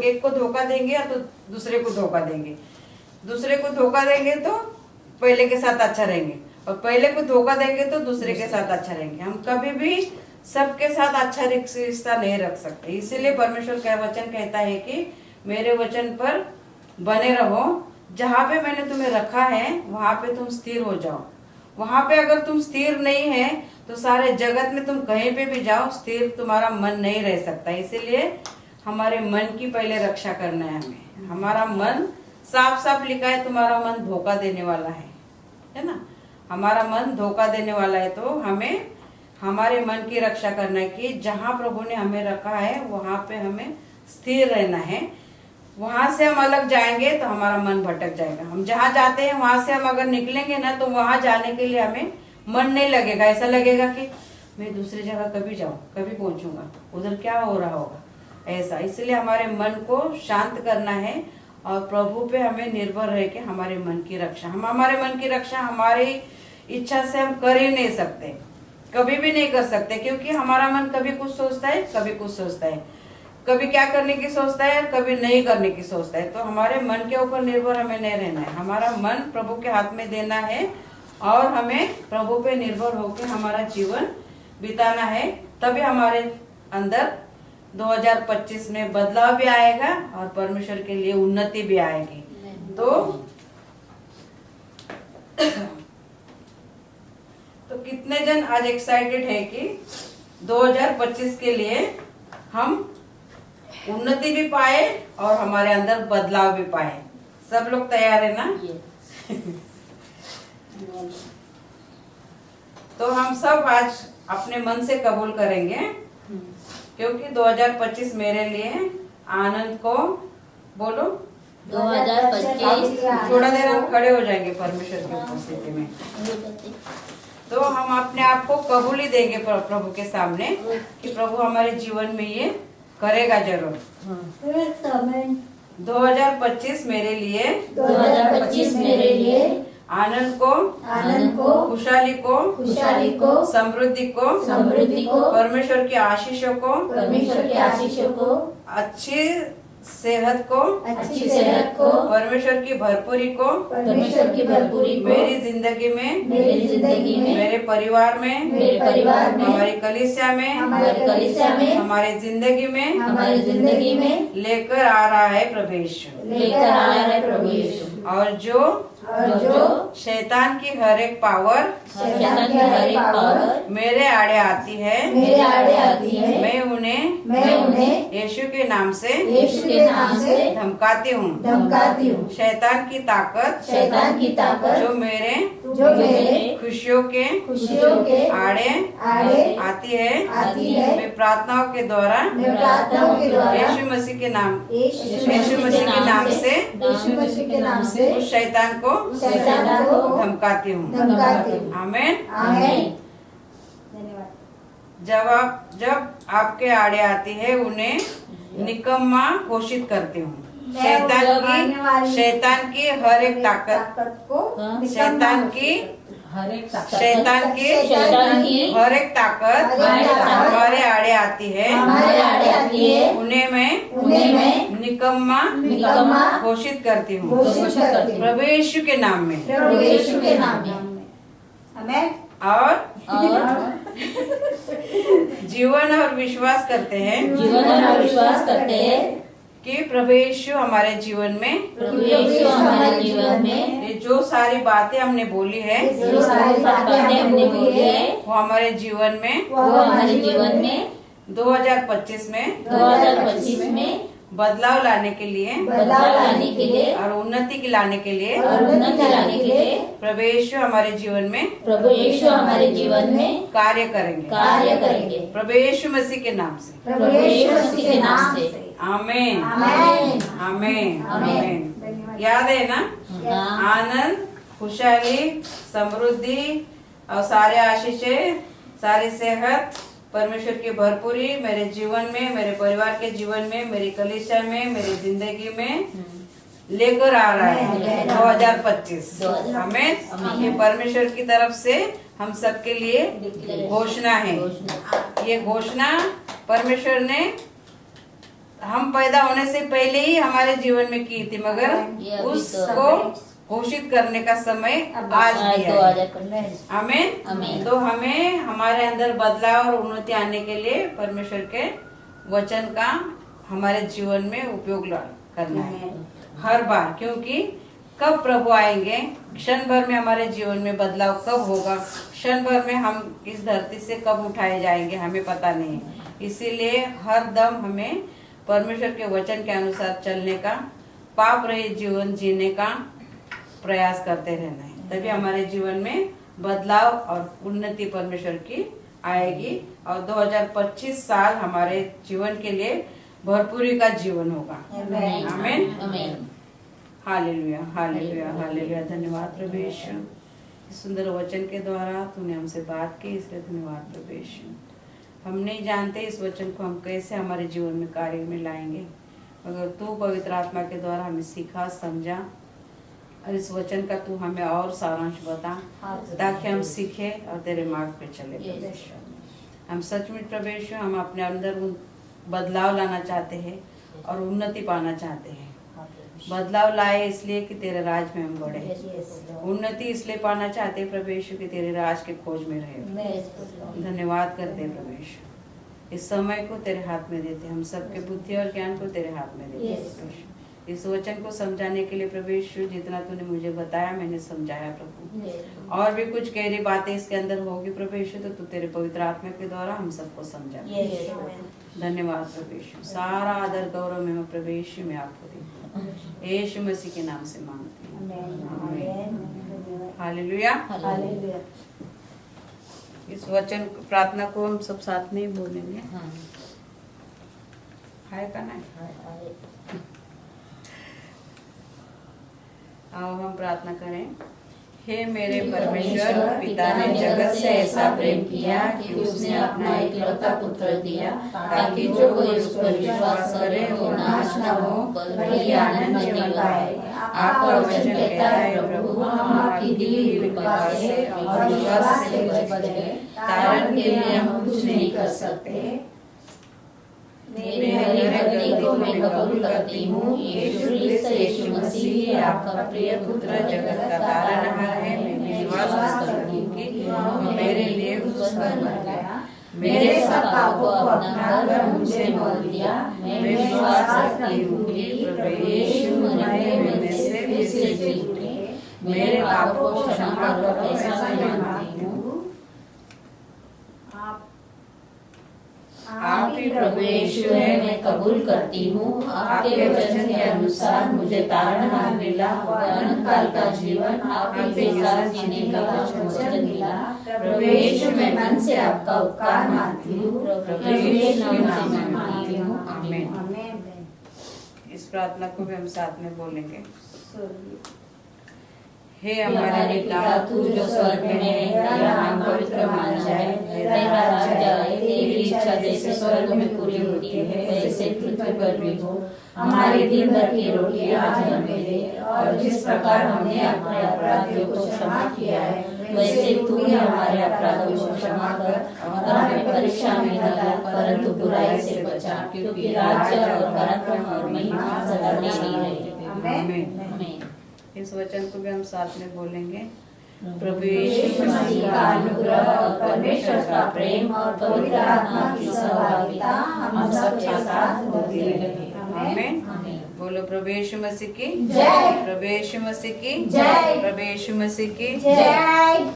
एक को धोखा देंगे या तो दूसरे को धोखा देंगे, दूसरे को धोखा देंगे तो पहले के साथ अच्छा रहेंगे, और पहले को धोखा देंगे तो दूसरे के साथ अच्छा रहेंगे। हम कभी भी सबके साथ अच्छा रिश्ता नहीं रख सकते। इसीलिए परमेश्वर का वचन कहता है कि मेरे वचन पर बने रहो, जहाँ पे मैंने तुम्हें रखा है वहां पे तुम स्थिर हो जाओ। वहां पे अगर तुम स्थिर नहीं है तो सारे जगत में तुम कहीं पे भी जाओ, स्थिर तुम्हारा मन नहीं रह सकता। इसीलिए हमारे मन की पहले रक्षा करना है हमें। हमारा मन साफ साफ लिखा है, तुम्हारा मन धोखा देने वाला है ना, हमारा मन धोखा देने वाला है। तो हमें हमारे मन की रक्षा करना है कि जहाँ प्रभु ने हमें रखा है वहां पे हमें स्थिर रहना है। वहां से हम अलग जाएंगे तो हमारा मन भटक जाएगा। हम जहाँ जाते हैं वहां से हम अगर निकलेंगे ना तो वहां जाने के लिए हमें मन नहीं लगेगा। ऐसा लगेगा कि मैं दूसरी जगह कभी जाऊं, कभी पहुंचूंगा, उधर क्या हो रहा होगा, ऐसा। इसलिए हमारे मन को शांत करना है और प्रभु पे हमें निर्भर रह के हमारे मन की रक्षा, हम हमारे मन की रक्षा हमारी इच्छा से हम कर ही नहीं सकते, कभी भी नहीं कर सकते, क्योंकि हमारा मन कभी कुछ सोचता है, कभी कुछ सोचता है, कभी क्या करने की सोचता है, कभी नहीं करने की सोचता है। तो हमारे मन के ऊपर निर्भर हमें नहीं रहना है, हमारा मन प्रभु के हाथ में देना है और हमें प्रभु पे निर्भर होकर हमारा जीवन बिताना है। तभी हमारे अंदर 2025 में बदलाव भी आएगा और परमेश्वर के लिए उन्नति भी आएगी। तो तो कितने जन आज एक्साइटेड है कि 2025 के लिए हम उन्नति भी पाए और हमारे अंदर बदलाव भी पाए? सब लोग तैयार है ना? तो हम सब आज अपने मन से कबूल करेंगे, क्योंकि 2025 मेरे लिए आनंद को बोलो 2025 थोड़ा देर हम खड़े हो जाएंगे परमेश्वर की उपस्थिति में। तो हम अपने आप को कबूली देंगे प्रभु के सामने कि प्रभु हमारे जीवन में ये करेगा जरूर। 2025 मेरे लिए 2025 मेरे लिए आनंद को खुशहाली को समृद्धि को परमेश्वर की आशीषों को अच्छी सेहत को परमेश्वर की भरपूरी को मेरी जिंदगी में मेरे परिवार में हमारी कलीसिया में हमारे जिंदगी में लेकर आ रहा है प्रभु यीशु। और जो शैतान की हर एक पावर मेरे आड़े आती है मैं उन्हें यीशु के नाम से धमकाती हूँ। शैतान की ताकत जो मेरे खुशियों के आड़े आती है मैं प्रार्थनाओं के द्वारा यीशु मसीह के नाम से उस शैतान को धमकाती हूँ। आमीन। जब आपके आड़े आती है उन्हें निकम्मा घोषित करती हूँ। शैतान की हर एक ताकत शैतान की हर एक ताकत हमारे आड़े आती है उन्हें मैं निकम्मा घोषित करती हूँ प्रभु यीशु के नाम में। और जीवन और विश्वास करते हैं कि प्रभु यीशु हमारे जीवन में ये जो सारी बातें हमने बोली है वो हमारे जीवन में 2025 में बदलाव लाने के लिए और उन्नति लाने के लिए प्रभु यीशु हमारे जीवन में कार्य करेंगे प्रभु यीशु मसीह के नाम से। आमीन आमीन आमीन। याद है ना? आनंद, खुशहाली, समृद्धि और सारे आशीषें, सारी सेहत, परमेश्वर की भरपूरी मेरे जीवन में, मेरे परिवार के जीवन में, मेरी कलीसिया में, मेरी जिंदगी में लेकर आ रहा है 2025। आमीन। ये परमेश्वर की तरफ से हम सबके लिए घोषणा है। ये घोषणा परमेश्वर ने हम पैदा होने से पहले ही हमारे जीवन में की थी, मगर उसको घोषित करने का समय आज दिया है। आमीन। तो हमें हमारे अंदर बदलाव और उन्नति आने के लिए परमेश्वर के वचन का हमारे जीवन में उपयोग करना है हर बार, क्योंकि कब प्रभु आएंगे, क्षण भर में हमारे जीवन में बदलाव कब होगा, क्षण भर में हम इस धरती से कब उठाए जाएंगे हमें पता नहीं है। इसीलिए हर दम हमें परमेश्वर के वचन के अनुसार चलने का, पाप रहित जीवन जीने का प्रयास करते रहना है, तभी हमारे जीवन में बदलाव और उन्नति परमेश्वर की आएगी और 2025 साल हमारे जीवन के लिए भरपूरी का जीवन होगा। आमीन। Hallelujah hallelujah hallelujah. धन्यवाद प्रभु यीशु, सुंदर वचन के द्वारा तूने हमसे बात की, इसलिए धन्यवाद प्रभु यीशु। हम नहीं जानते इस वचन को हम कैसे हमारे जीवन में कार्य में लाएंगे, मगर तू पवित्र आत्मा के द्वारा हमें सिखा, समझा और इस वचन का तू हमें और सारांश बता, ताकि हम सीखे और तेरे मार्ग पे चले। हम सचमुच प्रभु यीशु, हम अपने अंदर बदलाव लाना चाहते हैं और उन्नति पाना चाहते हैं। बदलाव लाए इसलिए कि तेरे राज में हम बढ़े, उन्नति इसलिए पाना चाहते हैं प्रभु यीशु कि तेरे राज के खोज में रहे। धन्यवाद करते हैं प्रभु यीशु, इस समय को तेरे हाथ में देते, हम सबके बुद्धि और ज्ञान को तेरे हाथ में देते हैं। इस वचन को समझाने के लिए प्रभु यीशु जितना तूने मुझे बताया मैंने समझाया प्रभु। और भी कुछ गहरी बातें इसके अंदर होगी प्रभु यीशु, तो तू तेरे पवित्र आत्मा के द्वारा हम सबको समझा। धन्यवाद प्रभु यीशु। सारा आदर गौरव में प्रभु यीशु में आपको देती हूँ, यीशु मसीह के नाम से मांगती हूँ। हालेलुया। इस वचन प्रार्थना को हम सब साथ में ही बोलेंगे। हाय का ना आओ हम प्रार्थना करें। हे मेरे परमेश्वर, पिता ने जगत से ऐसा प्रेम किया कि उसने अपना इकलौता पुत्र दिया, ताकि जो कोई उस पर विश्वास करे वो नाश न हो बल्कि आनंद में जीवन पाए। आपका वचन कहता है प्रभु, हम आपकी दी हुई कृपा से और विश्वास से बच गए, तारण के लिए हम कुछ नहीं कर सकते। मेरी गलती को मैं कबूल करती हूँ। यीशु मसीह आपका प्रिय पुत्र जगत का तारणहार है। मैं विश्वास करती हूँ कि वो मेरे लिए उस पर मर गया, मेरे सब पापों को अपना कर मुझे मोल दिया। मैं विश्वास करती हूँ कि प्रभु यीशु मरे में से फिर से जी उठे, मेरे पापों को क्षमा करो ऐसा मैं मांगती हूँ। आप ही प्रभु यीशु है, मैं कबूल करती हूँ। आपके वचन के अनुसार मुझे तारणहार मिला और अनंत काल का जीवन आपके साथ जीने का वचन मिला। प्रभु यीशु मैं मन से आपका उपकार मानती हूँ। प्रभु यीशु के नाम से मांगती हूँ, आमीन। इस प्रार्थना को भी हम साथ में बोलेंगे। हे हमारे पिता, तू जो स्वर्ग में है, तेरा नाम पवित्र माना जाए, तेरा राज्य आए, तेरी इच्छा जैसे स्वर्ग में पूरी होती है वैसे पृथ्वी पर भी हो। हमारे दिन भर की रोटी आज हमें दे, और जिस प्रकार हमने अपने अपराधियों को क्षमा किया है वैसे तू भी हमारे अपराधों को क्षमा कर, और हमें परीक्षा में न ला परंतु बुराई से बचा, क्योंकि राज्य और पराक्रम और महिमा सदा तेरी है। आमीन। इस वचन को भी हम साथ में बोलेंगे। प्रभु यीशु मसीह का अनुग्रह और परमेश्वर का प्रेम और पवित्र आत्मा की सहभागिता हम सबके साथ होती रहे। आमीन। बोलो प्रभु यीशु मसीह की जय। प्रभु यीशु मसीह की जय। प्रभु यीशु मसीह की जय।